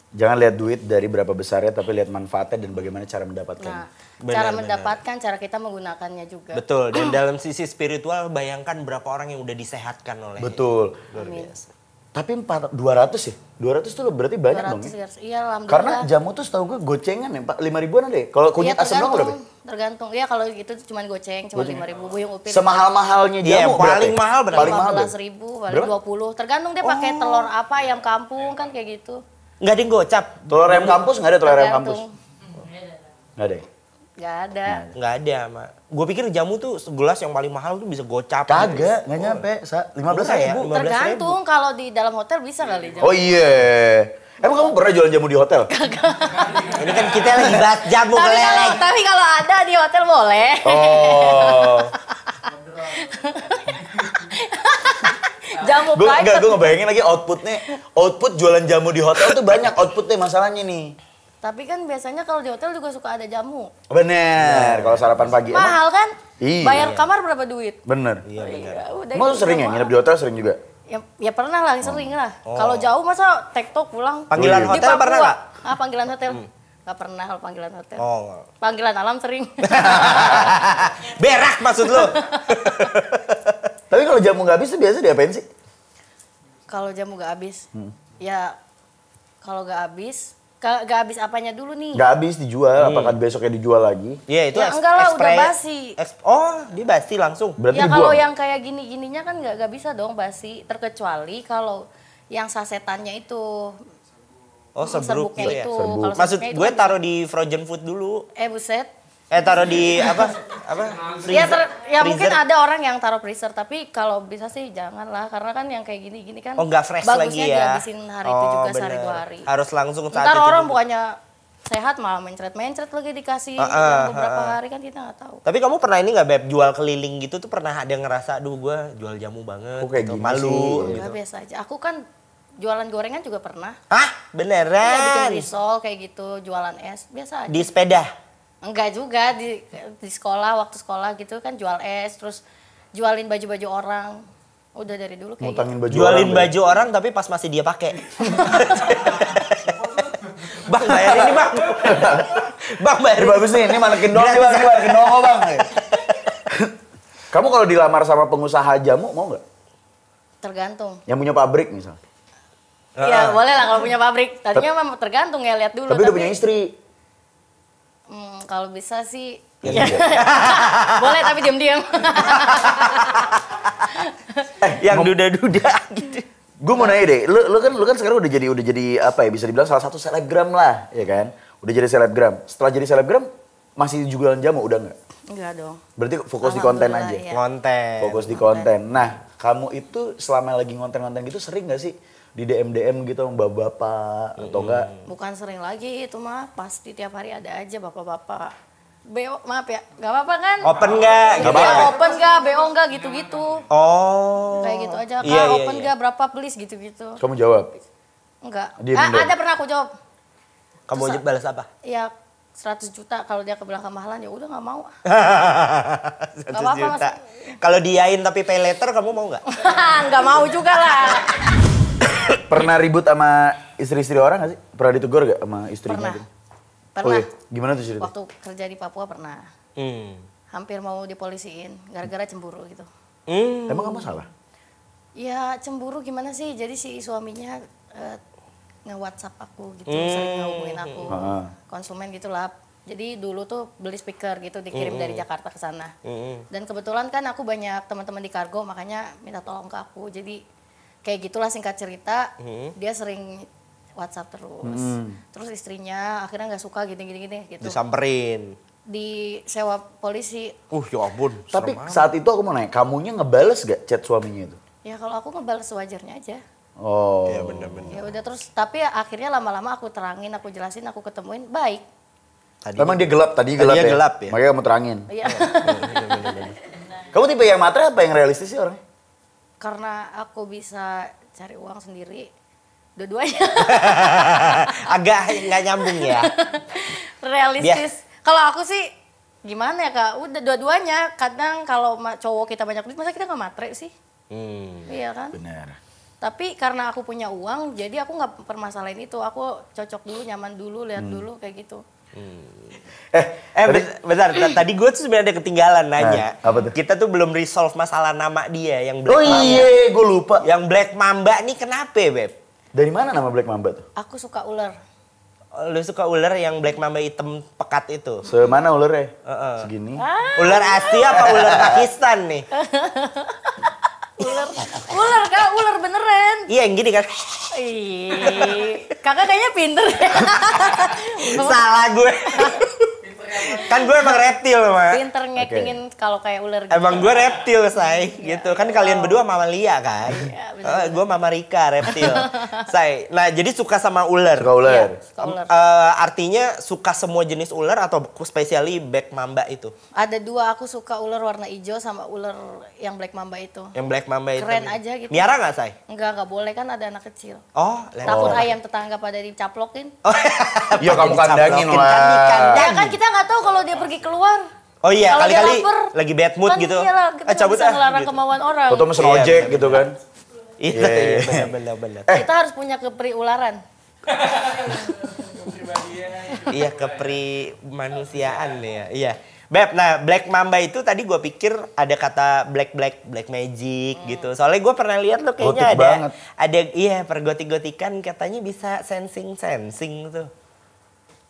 [SPEAKER 1] Jangan lihat duit dari berapa besarnya, tapi lihat manfaatnya dan bagaimana cara mendapatkannya.
[SPEAKER 2] Nah,
[SPEAKER 3] Benar,
[SPEAKER 2] cara
[SPEAKER 3] benar.
[SPEAKER 2] mendapatkan, cara kita menggunakannya juga.
[SPEAKER 3] Betul, dan dalam sisi spiritual bayangkan berapa orang yang udah disehatkan oleh.
[SPEAKER 1] Betul.
[SPEAKER 2] Amin.
[SPEAKER 1] Tapi 200 ya? 200 tuh berarti banyak dong ya?
[SPEAKER 2] 200, iya, alhamdulillah.
[SPEAKER 1] Karena jamu tuh setahu gue gocengan ya, 5 ribuan ada ya? Kalau kunyit
[SPEAKER 2] Iya,
[SPEAKER 1] asam doang berapa?
[SPEAKER 2] tergantung. Iya, kalau gitu cuma goceng, cuma 5.000. Buyung upi.
[SPEAKER 1] Semahal-mahalnya
[SPEAKER 3] Iya,
[SPEAKER 1] jamu
[SPEAKER 3] yang paling
[SPEAKER 1] berapa?
[SPEAKER 3] mahal berapa?
[SPEAKER 1] Paling mahal berapa?
[SPEAKER 2] 15.000, paling
[SPEAKER 1] Berapa?
[SPEAKER 2] 20. Tergantung dia pakai telur apa, ayam kampung kan kayak gitu.
[SPEAKER 3] Nggak ada yang gocap?
[SPEAKER 1] Telur ayam kampus nggak ada telur ayam kampus?
[SPEAKER 2] Tergantung.
[SPEAKER 1] Nggak ada ya?
[SPEAKER 2] Nggak ada.
[SPEAKER 3] Nggak ada, Mak. Gue pikir jamu tuh segelas yang paling mahal tuh bisa gocap.
[SPEAKER 1] Kagak, nggak nyampe. 15.000.
[SPEAKER 3] 15.000.
[SPEAKER 2] Tergantung, kalau di dalam hotel bisa kali.
[SPEAKER 1] Oh iya. Emang kamu pernah jualan jamu di hotel?
[SPEAKER 3] Ini kan kita lagi bahas jamu keleleng.
[SPEAKER 2] Tapi kalau ada di hotel boleh.
[SPEAKER 1] Oh.
[SPEAKER 2] Jamu
[SPEAKER 1] Gue
[SPEAKER 2] private.
[SPEAKER 1] ngebayangin lagi outputnya. Output jualan jamu di hotel tuh banyak outputnya masalahnya nih.
[SPEAKER 2] Tapi kan biasanya kalau di hotel juga suka ada jamu.
[SPEAKER 1] Bener, kalau sarapan pagi. Emang,
[SPEAKER 2] Mahal kan?
[SPEAKER 1] Iya.
[SPEAKER 2] Bayar kamar berapa duit?
[SPEAKER 1] bener.
[SPEAKER 3] Iya benar.
[SPEAKER 2] Ya, udah
[SPEAKER 1] Emang lu
[SPEAKER 2] gitu
[SPEAKER 1] sering ya
[SPEAKER 2] mahal.
[SPEAKER 1] nginep di hotel sering juga?
[SPEAKER 2] Ya pernah lah, sering lah. Kalau jauh masa tektok pulang.
[SPEAKER 3] Panggilan
[SPEAKER 1] Di
[SPEAKER 2] Di
[SPEAKER 3] hotel
[SPEAKER 2] Papua.
[SPEAKER 3] pernah nggak?
[SPEAKER 2] Panggilan hotel. Nggak pernah kalau panggilan hotel.
[SPEAKER 3] Oh.
[SPEAKER 2] Panggilan alam sering.
[SPEAKER 3] Berak maksud lu?
[SPEAKER 1] Tapi kalau jamu nggak habis tuh biasa diapain sih?
[SPEAKER 2] Kalau jamu gak habis, ya kalau gak habis, gak habis apanya dulu nih?
[SPEAKER 1] Nggak habis dijual, apakah besoknya dijual lagi?
[SPEAKER 3] Iya itu
[SPEAKER 2] Ya enggak lah, udah basi.
[SPEAKER 3] Oh, dia basi langsung.
[SPEAKER 1] Berarti
[SPEAKER 2] Ya kalau
[SPEAKER 1] dibuang?
[SPEAKER 2] yang kayak gini-gininya kan gak bisa dong basi, terkecuali kalau yang sasetannya itu.
[SPEAKER 3] Oh, sebruk
[SPEAKER 2] serbuknya
[SPEAKER 3] gitu ya.
[SPEAKER 2] itu.
[SPEAKER 1] Serbuk.
[SPEAKER 2] Kalau
[SPEAKER 3] Maksud
[SPEAKER 2] serbuknya itu
[SPEAKER 3] gue
[SPEAKER 2] kan
[SPEAKER 3] taruh di frozen food dulu.
[SPEAKER 2] buset.
[SPEAKER 3] Taruh di apa?
[SPEAKER 2] Ya,
[SPEAKER 3] Freezer.
[SPEAKER 2] mungkin ada orang yang taruh freezer, tapi kalau bisa sih janganlah, karena kan yang kayak gini-gini kan
[SPEAKER 3] Oh, nggak fresh
[SPEAKER 2] bagusnya
[SPEAKER 3] lagi ya.
[SPEAKER 2] dihabisin hari itu juga, sehari
[SPEAKER 3] bener.
[SPEAKER 2] 2 hari.
[SPEAKER 3] Harus langsung saat
[SPEAKER 2] Ntar
[SPEAKER 3] itu
[SPEAKER 2] orang
[SPEAKER 3] juga.
[SPEAKER 2] bukannya sehat malah mencret-mencret lagi dikasih yang beberapa hari kan kita nggak tahu.
[SPEAKER 3] Tapi kamu pernah ini nggak, Beb, jual keliling gitu tuh pernah ada yang ngerasa, aduh gue jual jamu banget,
[SPEAKER 1] Kok kayak
[SPEAKER 3] gitu,
[SPEAKER 1] gini
[SPEAKER 3] malu
[SPEAKER 1] sih?
[SPEAKER 3] gitu.
[SPEAKER 2] Nggak, biasa aja. Aku kan jualan gorengan juga pernah.
[SPEAKER 3] Hah?
[SPEAKER 2] Iya,
[SPEAKER 3] Beneran?
[SPEAKER 2] bikin risol kayak gitu, jualan es, biasa aja.
[SPEAKER 3] Di sepeda?
[SPEAKER 2] Enggak juga, di sekolah, waktu sekolah gitu kan jual es, terus jualin baju-baju orang. Udah dari dulu kayak
[SPEAKER 1] Ngutangin
[SPEAKER 2] gitu.
[SPEAKER 1] baju
[SPEAKER 3] Jualin
[SPEAKER 1] orang,
[SPEAKER 3] baju orang tapi pas masih dia pakai. Bang bayar ini bang. Bang bayar
[SPEAKER 1] Ini bagus nih, ini manekin doang nih bang, ini manekin doang kok bang. Kamu kalau dilamar sama pengusaha jamu mau nggak?
[SPEAKER 2] Tergantung.
[SPEAKER 1] Yang punya pabrik misal.
[SPEAKER 2] Iya, boleh lah kalau punya pabrik. Tadinya memang tergantung ya, lihat dulu.
[SPEAKER 1] Tapi udah punya istri.
[SPEAKER 2] Kalau bisa sih,
[SPEAKER 1] Ya,
[SPEAKER 2] iya. Boleh tapi diam-diam.
[SPEAKER 3] yang duda-duda gitu.
[SPEAKER 1] Gue mau nanya deh, lu kan sekarang udah jadi apa ya, bisa dibilang salah satu selebgram lah, ya kan? Udah jadi selebgram. Setelah jadi selebgram masih jualan jamu udah nggak?
[SPEAKER 2] Enggak dong.
[SPEAKER 1] Berarti fokus di konten aja.
[SPEAKER 2] Iya.
[SPEAKER 3] Konten.
[SPEAKER 1] Fokus di konten. Nah, kamu itu selama lagi ngonten-ngonten gitu sering nggak sih di DM gitu sama bapak-bapak atau enggak?
[SPEAKER 2] Bukan sering lagi itu mah, pasti tiap hari ada aja bapak-bapak. BO, maaf ya, nggak apa-apa kan?
[SPEAKER 3] Open nggak?
[SPEAKER 2] Gitu ya, open nggak, BO nggak gitu-gitu.
[SPEAKER 3] Oh.
[SPEAKER 2] Kayak gitu aja, Kak,
[SPEAKER 3] Iya, iya,
[SPEAKER 2] open
[SPEAKER 3] iya.
[SPEAKER 2] nggak, berapa please gitu-gitu.
[SPEAKER 1] Kamu jawab.
[SPEAKER 2] Enggak.
[SPEAKER 1] Diem dong.
[SPEAKER 2] Ada pernah aku jawab.
[SPEAKER 3] Kamu
[SPEAKER 2] Terus,
[SPEAKER 3] balas apa?
[SPEAKER 2] Ya 100 juta, kalau dia kebilang kemahalan ya udah nggak mau.
[SPEAKER 3] 100
[SPEAKER 2] apa-apa,
[SPEAKER 3] juta. Kalau diain tapi pay later kamu mau nggak?
[SPEAKER 2] Nggak mau juga lah.
[SPEAKER 1] Pernah ribut sama istri-istri orang nggak sih? Pernah ditegur gak sama istrinya?
[SPEAKER 2] Pernah.
[SPEAKER 1] gitu?
[SPEAKER 2] Pernah.
[SPEAKER 1] Oh iya, gimana tuh cerita?
[SPEAKER 2] Waktu kerja di Papua pernah. Hampir mau dipolisiin gara-gara cemburu gitu.
[SPEAKER 1] Emang kamu salah?
[SPEAKER 2] Ya cemburu gimana sih? Jadi si suaminya nge-WhatsApp aku gitu, sering ngehubungin aku. Konsumen gitulah. Jadi dulu tuh beli speaker gitu dikirim dari Jakarta ke sana. Dan kebetulan kan aku banyak teman-teman di kargo, makanya minta tolong ke aku. Jadi kayak gitulah singkat cerita, dia sering WhatsApp terus. Terus istrinya akhirnya nggak suka gini-gini gitu.
[SPEAKER 3] Disamperin.
[SPEAKER 2] Disewa polisi.
[SPEAKER 3] Ya ampun.
[SPEAKER 1] Tapi saat itu aku mau nanya, kamunya ngebales gak chat suaminya itu?
[SPEAKER 2] Ya kalau aku ngebales sewajarnya aja.
[SPEAKER 1] Oh.
[SPEAKER 3] Iya bener-bener.
[SPEAKER 2] Ya udah terus, tapi akhirnya lama-lama aku terangin, aku jelasin, aku ketemuin, baik.
[SPEAKER 1] Emang dia gelap, tadi gelap ya?
[SPEAKER 3] gelap ya?
[SPEAKER 1] Makanya kamu terangin.
[SPEAKER 2] Iya.
[SPEAKER 1] Kamu tipe yang matre apa yang realistis sih orangnya?
[SPEAKER 2] Karena aku bisa cari uang sendiri, dua-duanya.
[SPEAKER 3] Agak nggak nyambung ya.
[SPEAKER 2] Realistis. Kalau aku sih gimana ya Kak, udah dua-duanya. Kadang kalau cowok kita banyak duit, masa kita nggak matre sih? Iya kan?
[SPEAKER 1] Benar.
[SPEAKER 2] Tapi karena aku punya uang, jadi aku nggak permasalahin itu. Aku cocok dulu, nyaman dulu, lihat dulu kayak gitu.
[SPEAKER 3] Bentar, tadi gue tuh sebenarnya ada ketinggalan nanya.
[SPEAKER 1] Apa tuh?
[SPEAKER 3] Kita tuh belum resolve masalah nama dia yang Black
[SPEAKER 1] Oh
[SPEAKER 3] Mamba.
[SPEAKER 1] iya, gue lupa.
[SPEAKER 3] Yang Black Mamba nih kenapa ya, Beb?
[SPEAKER 1] Dari mana nama Black Mamba tuh?
[SPEAKER 2] Aku suka ular.
[SPEAKER 3] Lu suka ular yang Black Mamba hitam pekat itu?
[SPEAKER 1] Semana ularnya? Segini.
[SPEAKER 3] Ular Asia apa ular Pakistan nih?
[SPEAKER 2] Ular Kak, ular beneran.
[SPEAKER 3] Iya yang gini kan.
[SPEAKER 2] Kakak kayaknya pinter.
[SPEAKER 3] Salah gue. Kan gue emang reptil, Mak.
[SPEAKER 2] Pinter ngactingin kalau kayak ular gitu.
[SPEAKER 3] Emang gue reptil, say, gitu. Kan kalian berdua mamalia kan?
[SPEAKER 2] Iya,
[SPEAKER 3] Gue Mama Rika, reptil. Say, nah jadi suka sama ular.
[SPEAKER 1] Suka ular.
[SPEAKER 2] Iya, suka ular.
[SPEAKER 3] Artinya suka semua jenis ular atau spesiali Black Mamba itu?
[SPEAKER 2] Ada dua, aku suka ular warna hijau sama ular yang Black Mamba itu.
[SPEAKER 3] Yang Black Mamba itu.
[SPEAKER 2] Keren aja gitu.
[SPEAKER 3] Miara nggak, say?
[SPEAKER 2] Enggak boleh kan ada anak kecil.
[SPEAKER 3] Oh,
[SPEAKER 2] Takut ayam tetangga pada dicaplokin.
[SPEAKER 1] Iya kamu kandangin
[SPEAKER 3] Dicaplokin, kan
[SPEAKER 1] lah.
[SPEAKER 3] dikandangin.
[SPEAKER 2] Ya kan kita nggak tahu kalau dia pergi keluar.
[SPEAKER 3] Oh iya,
[SPEAKER 2] Kalau dia
[SPEAKER 3] kali-kali
[SPEAKER 2] lapar,
[SPEAKER 3] lagi bad mood
[SPEAKER 2] kan
[SPEAKER 3] gitu.
[SPEAKER 2] iyalah, kita nggak
[SPEAKER 3] Cabut
[SPEAKER 2] bisa
[SPEAKER 3] ah,
[SPEAKER 2] ngelarang
[SPEAKER 3] gitu.
[SPEAKER 2] kemauan orang.
[SPEAKER 1] Foto mesen
[SPEAKER 3] Iya,
[SPEAKER 1] ojek
[SPEAKER 3] bener.
[SPEAKER 1] gitu kan.
[SPEAKER 3] Iya, benar.
[SPEAKER 2] Kita harus punya kepri ularan.
[SPEAKER 3] Iya, kepri manusiaan ya. Iya. Beb, nah Black Mamba itu tadi gue pikir ada kata black magic gitu. Soalnya gue pernah lihat lo kayaknya
[SPEAKER 1] Gotik banget.
[SPEAKER 3] ada iya pergotik-gotikan katanya bisa sensing tuh.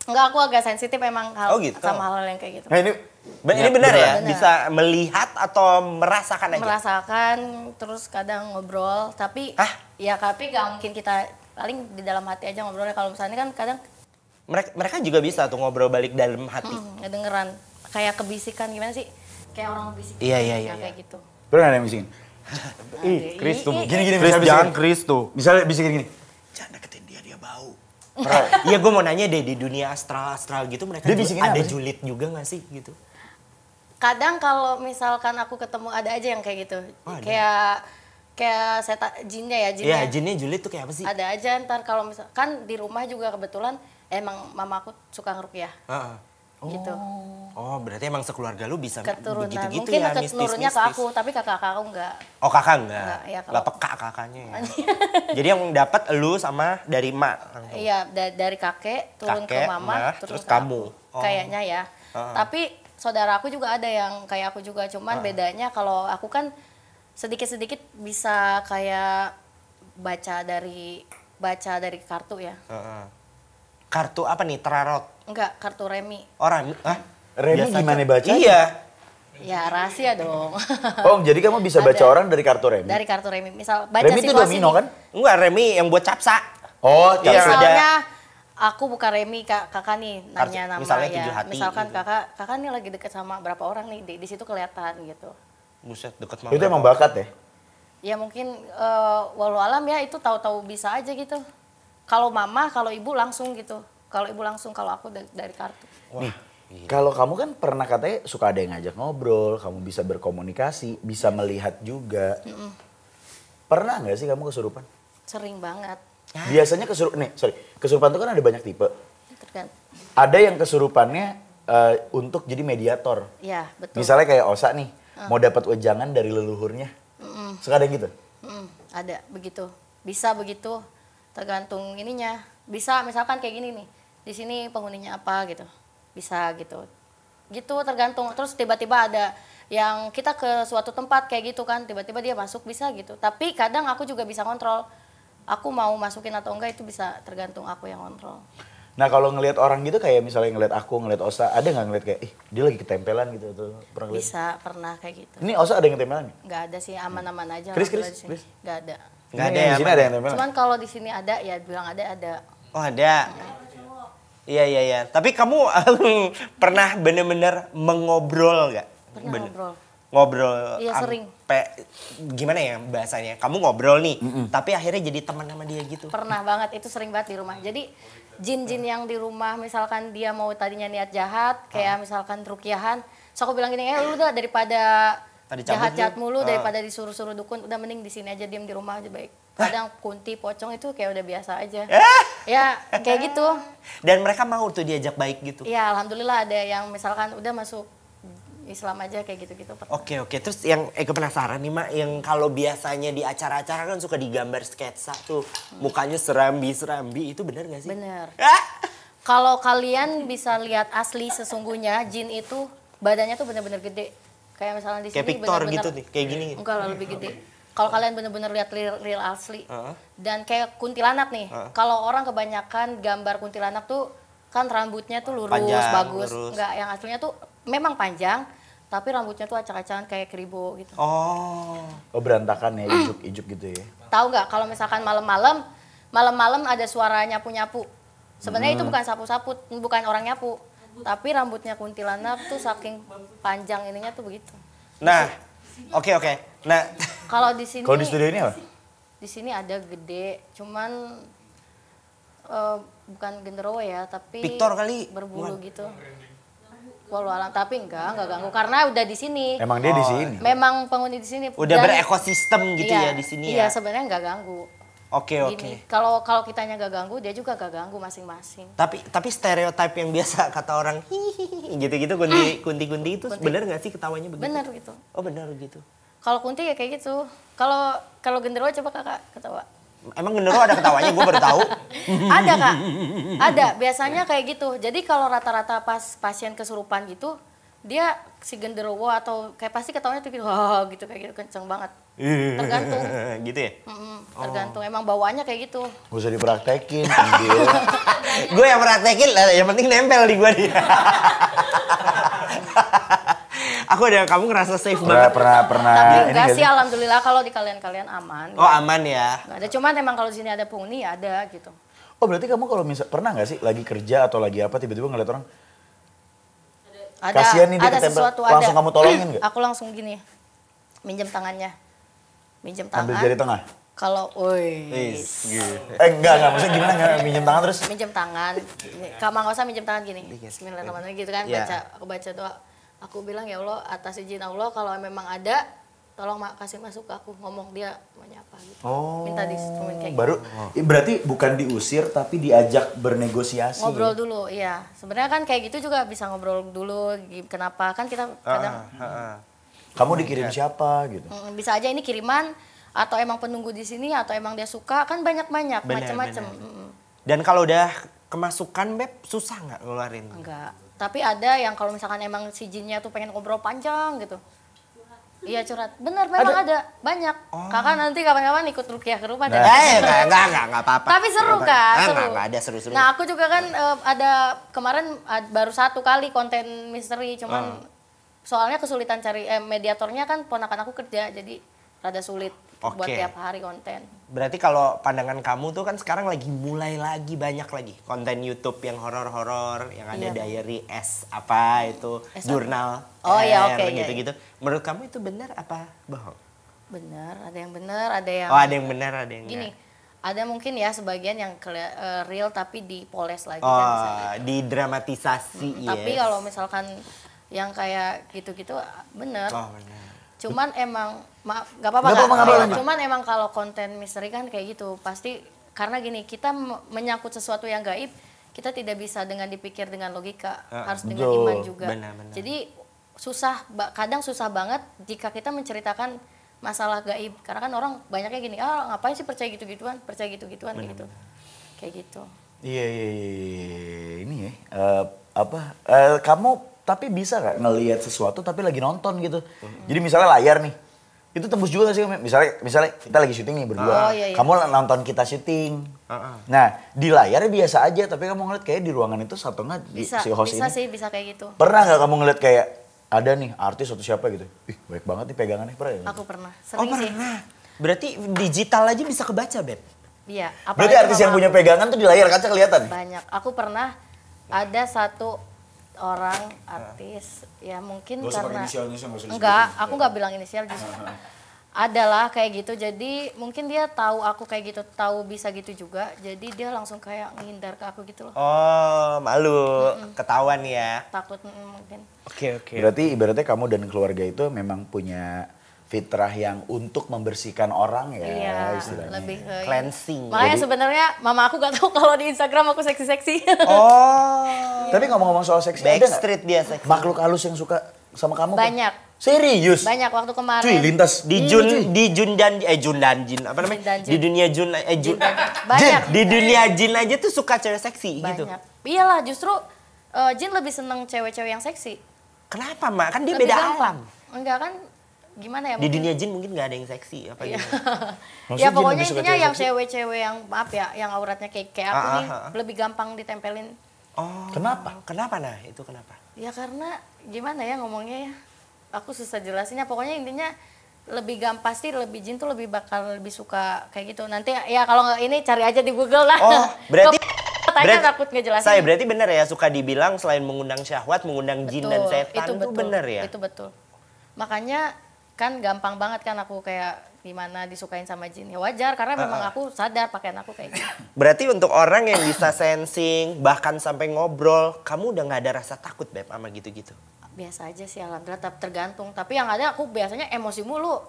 [SPEAKER 2] Enggak, aku agak sensitif emang
[SPEAKER 3] gitu.
[SPEAKER 2] sama hal-hal yang kayak gitu.
[SPEAKER 1] Nah ini
[SPEAKER 3] Ini benar ya?
[SPEAKER 2] Benar.
[SPEAKER 3] Bisa melihat atau merasakan aja?
[SPEAKER 2] Merasakan, terus kadang ngobrol, tapi ya tapi gak mungkin kita paling di dalam hati aja ngobrolnya. Kalau misalnya kan kadang
[SPEAKER 3] Mereka juga bisa tuh ngobrol balik dalam hati.
[SPEAKER 2] ngedengeran kayak kebisikan gimana sih? Kayak orang ngebisik.
[SPEAKER 3] Iya.
[SPEAKER 2] Kayak gitu.
[SPEAKER 1] pernah ada yang bisikin?
[SPEAKER 3] Chris tuh.
[SPEAKER 1] Gini
[SPEAKER 3] Chris,
[SPEAKER 1] bisa
[SPEAKER 3] jangan
[SPEAKER 1] bisikin.
[SPEAKER 3] Chris tuh.
[SPEAKER 1] Misalnya bisikin gini.
[SPEAKER 3] Jangan deketin dia bau. Iya, gue mau nanya deh, di dunia astral gitu mereka
[SPEAKER 1] Dia
[SPEAKER 3] juga
[SPEAKER 1] bisikin
[SPEAKER 3] ada
[SPEAKER 1] apa sih?
[SPEAKER 3] julid juga gak sih gitu?
[SPEAKER 2] Kadang kalau misalkan aku ketemu ada aja yang kayak gitu. Kayak jinnya ya,
[SPEAKER 3] Iya, jinnya julid tuh kayak apa sih?
[SPEAKER 2] Ada aja ntar kalau misalkan di rumah juga kebetulan emang mama aku suka ngeruqyah. Gitu.
[SPEAKER 3] Oh, berarti emang sekeluarga lu bisa
[SPEAKER 2] Keturunan.
[SPEAKER 3] begitu-gitu
[SPEAKER 2] Mungkin
[SPEAKER 3] ya,
[SPEAKER 2] nurunnya ke aku, tapi kakak aku enggak.
[SPEAKER 3] Oh, kakak enggak?
[SPEAKER 2] Enggak, ya, kalau-
[SPEAKER 3] Lah peka kakaknya ya. Jadi yang dapat lu sama dari mak langsung?
[SPEAKER 2] Iya, dari kakek turun
[SPEAKER 3] Kakek,
[SPEAKER 2] ke mama,
[SPEAKER 3] nah,
[SPEAKER 2] turun
[SPEAKER 3] terus
[SPEAKER 2] ke
[SPEAKER 3] kamu.
[SPEAKER 2] aku. Kayaknya ya. Tapi saudara aku juga ada yang kayak aku juga, cuman bedanya kalau aku kan sedikit-sedikit bisa kayak baca dari kartu ya.
[SPEAKER 3] Kartu apa nih? Tarot?
[SPEAKER 2] Enggak, kartu remi.
[SPEAKER 3] Orang?
[SPEAKER 1] Remi gimana baca?
[SPEAKER 3] Iya.
[SPEAKER 2] Ya rahasia dong.
[SPEAKER 1] Oh, jadi kamu bisa baca orang dari kartu remi?
[SPEAKER 2] Dari kartu remi. Misal baca
[SPEAKER 1] remi itu domino kan?
[SPEAKER 3] Enggak, remi yang buat capsa.
[SPEAKER 1] Oh, capsa.
[SPEAKER 2] Misalnya aku buka remi, kakak nih nanya nama
[SPEAKER 3] misalnya
[SPEAKER 2] ya.
[SPEAKER 3] 7 hati.
[SPEAKER 2] Misalkan
[SPEAKER 3] gitu.
[SPEAKER 2] kakak nih lagi deket sama berapa orang nih, di situ kelihatan gitu.
[SPEAKER 3] Buset, deket banget.
[SPEAKER 1] Itu emang bakat ya?
[SPEAKER 2] Ya mungkin walau alam ya itu tahu-tahu bisa aja gitu. Kalau mama, kalau ibu langsung gitu. Kalau ibu langsung, kalau aku dari kartu.
[SPEAKER 1] Wah. Nih, kalau kamu kan pernah katanya suka ada yang ngajak ngobrol, kamu bisa berkomunikasi, bisa melihat juga. Pernah nggak sih kamu kesurupan?
[SPEAKER 2] Sering banget.
[SPEAKER 1] Biasanya kesurupan itu kan ada banyak tipe. Ada yang kesurupannya untuk jadi mediator.
[SPEAKER 2] Iya, betul.
[SPEAKER 1] Misalnya kayak Osa nih, mau dapat wejangan dari leluhurnya. Suka ada yang gitu?
[SPEAKER 2] Ada, begitu. Bisa begitu, tergantung ininya. Bisa misalkan kayak gini nih, di sini penghuninya apa gitu. Bisa gitu. Gitu tergantung. Terus tiba-tiba ada yang kita ke suatu tempat kayak gitu kan, tiba-tiba dia masuk bisa gitu. Tapi kadang aku juga bisa kontrol. Aku mau masukin atau enggak itu bisa tergantung aku yang kontrol.
[SPEAKER 1] Nah kalau ngelihat orang gitu kayak misalnya ngelihat aku, ngelihat Osa, ada nggak ngelihat kayak, dia lagi ketempelan gitu atau pernah ngeliat?
[SPEAKER 2] Bisa, pernah kayak gitu.
[SPEAKER 1] Ini Osa ada yang ketempelan?
[SPEAKER 2] Nggak ada sih, aman-aman aja.
[SPEAKER 1] Chris.
[SPEAKER 2] Nggak ada.
[SPEAKER 3] Nggak ada
[SPEAKER 1] ya? Di sini ada yang tempelan?
[SPEAKER 2] Cuman kalau di sini ada, ya bilang ada.
[SPEAKER 3] Oh ada. Iya. Tapi kamu pernah bener-bener mengobrol nggak?
[SPEAKER 2] Pernah ngobrol.
[SPEAKER 3] Ngobrol.
[SPEAKER 2] Iya sering.
[SPEAKER 3] Gimana ya bahasanya? Kamu ngobrol nih, tapi akhirnya jadi teman sama dia gitu.
[SPEAKER 2] Pernah banget, itu sering banget di rumah. Jadi jin-jin yang di rumah misalkan dia mau tadinya niat jahat, kayak misalkan rukiahan. So aku bilang gini, lu udah daripada jahat-jahat mulu, daripada disuruh-suruh dukun, udah mending di sini aja, diem di rumah aja baik. Kadang kunti, pocong itu kayak udah biasa aja. Ya kayak gitu.
[SPEAKER 3] Dan mereka mau tuh diajak baik gitu?
[SPEAKER 2] Iya alhamdulillah ada yang misalkan udah masuk Islam aja kayak gitu-gitu.
[SPEAKER 3] Oke. Terus yang Eko penasaran nih Mak, yang kalau biasanya di acara-acara kan suka digambar sketsa tuh. Mukanya serambi-serambi, itu bener gak sih?
[SPEAKER 2] Bener. Kalau kalian bisa lihat asli sesungguhnya, jin itu badannya tuh bener-bener gede. Kayak misalnya di sini
[SPEAKER 3] kayak Victor
[SPEAKER 2] bener-bener,
[SPEAKER 3] gitu nih, kayak gini.
[SPEAKER 2] Enggak lah, lebih gede. Kalau kalian bener-bener lihat real asli. Dan kayak kuntilanak nih. Kalau orang kebanyakan gambar kuntilanak tuh kan rambutnya tuh lurus,
[SPEAKER 3] panjang,
[SPEAKER 2] bagus.
[SPEAKER 3] lurus.
[SPEAKER 2] Enggak, yang aslinya tuh memang panjang, tapi rambutnya tuh acak-acakan kayak keribo gitu.
[SPEAKER 1] Oh berantakan ya, ijuk-ijuk gitu ya.
[SPEAKER 2] Tahu nggak kalau misalkan malam-malam ada suara nyapu-nyapu. Sebenarnya itu bukan sapu-sapu, bukan orang nyapu. Tapi rambutnya kuntilanak tuh saking panjang ininya tuh begitu.
[SPEAKER 3] Nah, oke. Nah,
[SPEAKER 2] kalau di sini.
[SPEAKER 1] Kalau di studio ini apa?
[SPEAKER 2] Di sini ada gede, cuman bukan genderuwo ya, tapi
[SPEAKER 3] Victor kali.
[SPEAKER 2] Berbulu gitu. Walau alam, tapi enggak ganggu karena udah di sini.
[SPEAKER 1] Emang dia di sini.
[SPEAKER 2] Memang penghuni di sini.
[SPEAKER 3] Udah berekosistem gitu ya di sini ya.
[SPEAKER 2] Iya, sebenarnya enggak ganggu.
[SPEAKER 3] Oke.
[SPEAKER 2] Kalau kitanya enggak ganggu, dia juga enggak ganggu masing-masing.
[SPEAKER 3] Tapi stereotip yang biasa kata orang hihihi gitu-gitu kunti-kunti itu bener nggak sih ketawanya begitu?
[SPEAKER 2] Bener gitu.
[SPEAKER 3] Oh bener gitu.
[SPEAKER 2] Kalau kunti ya kayak gitu. Kalau genderuwo coba kakak ketawa.
[SPEAKER 3] Emang genderuwo ada ketawanya, gue baru tahu.
[SPEAKER 2] Ada kak, ada. Biasanya kayak gitu. Jadi kalau rata-rata pas pasien kesurupan gitu, dia si genderuwo atau kayak pasti ketawanya tuh gitu, gitu kayak gitu kenceng banget. Tergantung.
[SPEAKER 3] Gitu ya?
[SPEAKER 2] Tergantung. Emang bawaannya kayak gitu.
[SPEAKER 1] Gak usah dipraktekin.
[SPEAKER 3] Gue yang praktekin, yang penting nempel di gue dia. Aku ada, kamu ngerasa safe banget.
[SPEAKER 1] Pernah.
[SPEAKER 2] Tapi enggak sih, alhamdulillah kalau di kalian aman.
[SPEAKER 3] Oh aman ya?
[SPEAKER 2] Nggak ada, cuman emang kalau di sini ada penghuni ya ada gitu.
[SPEAKER 1] Oh berarti kamu kalau pernah nggak sih lagi kerja atau lagi apa tiba-tiba ngeliat orang? Kasian nih dia ketempel, langsung kamu tolongin nggak?
[SPEAKER 2] Aku langsung gini, minjem tangannya. Minjem tangan.
[SPEAKER 1] Ambil jari tengah?
[SPEAKER 2] Kalau,
[SPEAKER 1] enggak, maksudnya gimana minjem tangan terus?
[SPEAKER 2] Minjem tangan, Kak Mangkosa minjem tangan gini, bismillahirrahmanirrahim gitu kan, aku baca doa. Aku bilang ya Allah atas izin Allah kalau memang ada tolong kasih masuk ke aku, ngomong dia maunya apa gitu. Minta ditemuin kayak
[SPEAKER 1] baru,
[SPEAKER 2] gitu.
[SPEAKER 1] Berarti bukan diusir tapi diajak bernegosiasi.
[SPEAKER 2] Ngobrol dulu, iya. Sebenarnya kan kayak gitu juga bisa ngobrol dulu, kenapa kan kita kadang.
[SPEAKER 1] Kamu dikirim siapa gitu?
[SPEAKER 2] Bisa aja ini kiriman atau emang penunggu di sini atau emang dia suka, kan banyak-banyak macam-macam.
[SPEAKER 3] Dan kalau udah kemasukan Beb susah nggak ngeluarin?
[SPEAKER 2] Enggak. Tapi ada yang kalau misalkan emang si jinnya tuh pengen ngobrol panjang gitu. Iya curhat. Bener memang ada banyak. Kakak nanti kapan-kapan ikut rukiah ke rumah.
[SPEAKER 3] Enggak apa-apa.
[SPEAKER 2] Tapi seru kan? Seru.
[SPEAKER 3] Enggak ada seru-seru.
[SPEAKER 2] Nah aku juga kan ada kemarin baru 1 kali konten misteri, cuman Soalnya kesulitan cari mediatornya kan ponakan aku kerja, jadi rada sulit buat tiap hari konten.
[SPEAKER 3] Berarti kalau pandangan kamu tuh kan sekarang lagi mulai lagi banyak lagi konten YouTube yang horor-horor, yang ada diary apa itu, jurnal, gitu-gitu. Menurut kamu itu benar apa bohong?
[SPEAKER 2] Benar, ada yang benar, ada yang...
[SPEAKER 3] Oh, ada yang benar, ada yang
[SPEAKER 2] gini, ada mungkin ya sebagian yang real tapi dipoles lagi
[SPEAKER 3] kan
[SPEAKER 2] bisa gitu.
[SPEAKER 3] Didramatisasi,
[SPEAKER 2] Tapi kalau misalkan yang kayak gitu-gitu bener. Cuman emang gak apa-apa. Cuman emang kalau konten misteri kan kayak gitu pasti karena gini kita menyangkut sesuatu yang gaib kita tidak bisa dengan dipikir dengan logika harus dengan iman juga. Benar. Jadi kadang susah banget jika kita menceritakan masalah gaib karena kan orang banyaknya gini ngapain sih percaya gitu-gituan gitu. Kayak gitu.
[SPEAKER 1] Iya. Ini ya kamu tapi bisa gak ngelihat sesuatu tapi lagi nonton gitu. Jadi misalnya layar nih, itu tembus juga gak sih? Misalnya kita lagi syuting nih berdua, kamu nonton kita syuting. Nah di layar biasa aja, tapi kamu ngeliat kayak di ruangan itu satu nggak si host
[SPEAKER 2] bisa
[SPEAKER 1] ini.
[SPEAKER 2] Sih, bisa kayak gitu.
[SPEAKER 1] Pernah gak kamu ngeliat kayak ada nih artis atau siapa gitu? Ih baik banget nih pegangannya, pernah ya?
[SPEAKER 2] Aku pernah, sering sih.
[SPEAKER 3] Berarti digital aja bisa kebaca, Beb?
[SPEAKER 2] Iya.
[SPEAKER 1] Berarti artis yang punya pegangan tuh di layar kaca kelihatan?
[SPEAKER 2] Banyak, aku pernah ada satu orang artis ya mungkin karena enggak aku nggak bilang inisial justru adalah kayak gitu jadi mungkin dia tahu aku kayak gitu tahu bisa gitu juga jadi dia langsung kayak menghindar ke aku gitu loh.
[SPEAKER 3] Oh malu ketahuan ya
[SPEAKER 2] takut mungkin.
[SPEAKER 3] Oke.
[SPEAKER 1] Berarti ibaratnya kamu dan keluarga itu memang punya fitrah yang untuk membersihkan orang ya istilahnya.
[SPEAKER 2] Lebih ke
[SPEAKER 3] cleansing.
[SPEAKER 2] Makanya sebenarnya mama aku gak tahu kalau di Instagram aku seksi-seksi.
[SPEAKER 1] Tapi ngomong-ngomong soal seksi,
[SPEAKER 3] Backstreet dia seksi.
[SPEAKER 1] Makhluk halus yang suka sama kamu?
[SPEAKER 2] Banyak.
[SPEAKER 1] Serius?
[SPEAKER 2] Banyak waktu kemarin.
[SPEAKER 1] Cuy, lintas.
[SPEAKER 3] Di Jun Danjin apa namanya? Di dunia Jun
[SPEAKER 2] banyak.
[SPEAKER 3] Di dunia Jin aja tuh suka cewek seksi gitu.
[SPEAKER 2] Banyak. Iyalah, justru Jin lebih seneng cewek-cewek yang seksi.
[SPEAKER 3] Kenapa, Mak? Kan dia
[SPEAKER 2] lebih
[SPEAKER 3] beda
[SPEAKER 2] gampang.
[SPEAKER 3] alam.
[SPEAKER 2] Enggak kan? Gimana ya?
[SPEAKER 3] Di dunia Jin mungkin nggak ada yang seksi apa gitu.
[SPEAKER 2] Ya pokoknya intinya yang cewek-cewek yang maaf ya, yang auratnya kayak aku nih lebih gampang ditempelin.
[SPEAKER 3] Oh. Kenapa? Kenapa nah? Itu kenapa?
[SPEAKER 2] Ya karena gimana ya ngomongnya ya. Aku susah jelasinnya. Pokoknya intinya lebih gampang pasti lebih Jin tuh lebih suka kayak gitu. Nanti ya kalau nggak ini cari aja di Google lah.
[SPEAKER 3] Oh, berarti
[SPEAKER 2] takut ngejelasin.
[SPEAKER 3] Saya berarti benar ya suka dibilang selain mengundang syahwat, mengundang jin dan setan itu benar ya?
[SPEAKER 2] Itu betul. Makanya kan gampang banget kan aku kayak gimana disukain sama jin. Ya wajar karena memang aku sadar pakaian aku kayak gitu.
[SPEAKER 3] Berarti untuk orang yang bisa sensing bahkan sampai ngobrol, kamu udah nggak ada rasa takut Beb sama gitu-gitu?
[SPEAKER 2] Biasa aja sih alhamdulillah, tergantung. Tapi yang ada aku biasanya emosi mulu.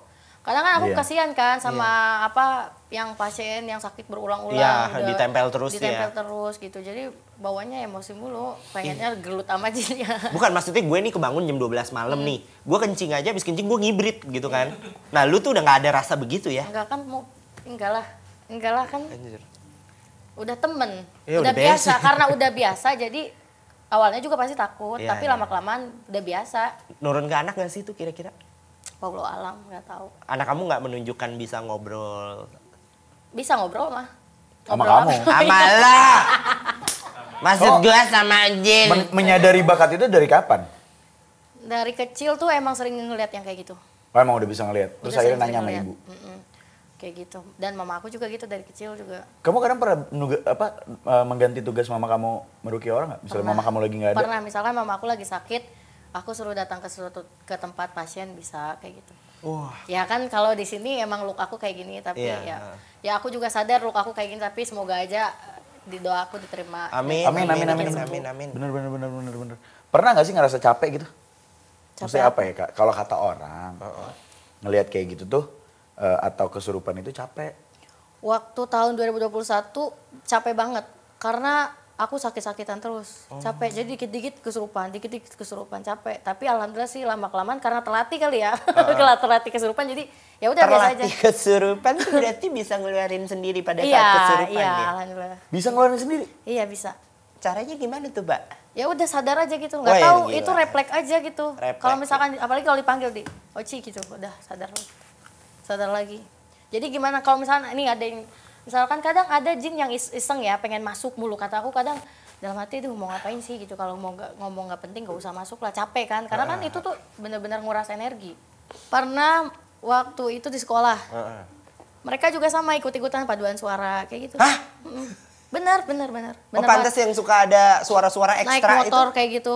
[SPEAKER 2] Kadang kan aku kasihan kan sama apa yang pasien yang sakit berulang-ulang.
[SPEAKER 3] Iya, ditempel terus
[SPEAKER 2] terus gitu. Jadi bawanya emosi mulu, pengennya gelut sama jinnya.
[SPEAKER 3] Kan maksudnya gue nih kebangun jam 12 malam nih. Gue kencing aja, habis kencing gue ngibrit gitu kan. Nah lu tuh udah gak ada rasa begitu ya?
[SPEAKER 2] Enggak lah kan. Anjir. Udah temen,
[SPEAKER 3] ya,
[SPEAKER 2] udah biasa. Karena udah biasa jadi awalnya juga pasti takut. Tapi lama-kelamaan udah biasa.
[SPEAKER 3] Nurun ke anak gak sih itu kira-kira?
[SPEAKER 2] Wallahu alam, nggak tahu.
[SPEAKER 3] Anak kamu nggak menunjukkan bisa ngobrol?
[SPEAKER 2] Bisa ngobrol mah.
[SPEAKER 1] Sama kamu?
[SPEAKER 3] Amalah. Maksud gue sama Jin.
[SPEAKER 1] Menyadari bakat itu dari kapan?
[SPEAKER 2] Dari kecil tuh emang sering ngeliat yang kayak gitu.
[SPEAKER 1] Oh, emang udah bisa ngeliat? Terus akhirnya nanya sama ibu?
[SPEAKER 2] Kayak gitu. Dan mama aku juga gitu dari kecil juga.
[SPEAKER 1] Kamu kadang pernah mengganti tugas mama kamu meruqyah orang nggak? Misalnya mama kamu lagi nggak ada?
[SPEAKER 2] Pernah, misalkan mama aku lagi sakit. Aku suruh datang ke tempat pasien bisa kayak gitu. Ya kan kalau di sini emang look aku kayak gini tapi ya aku juga sadar look aku kayak gini tapi semoga aja di doa aku diterima.
[SPEAKER 1] Amin. Bener. Pernah nggak sih ngerasa capek gitu? Maksudnya apa ya Kak? Kalau kata orang ngelihat kayak gitu tuh atau kesurupan itu capek.
[SPEAKER 2] Waktu tahun 2021 capek banget karena aku sakit-sakitan terus, capek. Jadi dikit-dikit kesurupan, capek. Tapi alhamdulillah sih lama-kelamaan karena terlatih kali ya. Terlatih kesurupan jadi ya udah biasa aja.
[SPEAKER 3] Terlatih kesurupan tuh berarti bisa ngeluarin sendiri pada saat kesurupan
[SPEAKER 2] iya,
[SPEAKER 3] ya?
[SPEAKER 2] alhamdulillah.
[SPEAKER 1] Bisa ngeluarin sendiri?
[SPEAKER 2] Iya bisa.
[SPEAKER 3] Caranya gimana tuh, Mbak?
[SPEAKER 2] Ya udah sadar aja gitu, nggak tahu itu refleks aja gitu. Kalau misalkan apalagi kalau dipanggil di Oci gitu, udah sadar lagi. Jadi gimana kalau misalkan ini ada yang misalkan kadang ada jin yang iseng ya pengen masuk mulu kata aku kadang dalam hati tuh mau ngapain sih gitu, kalau mau ngomong nggak penting gak usah masuk lah, capek kan, karena kan itu tuh bener-bener nguras energi. Pernah waktu itu di sekolah, mereka juga sama ikut-ikutan paduan suara kayak gitu.
[SPEAKER 3] Hah?
[SPEAKER 2] Bener.
[SPEAKER 3] Oh pantas yang suka ada suara-suara ekstra itu?
[SPEAKER 2] Naik motor kayak gitu,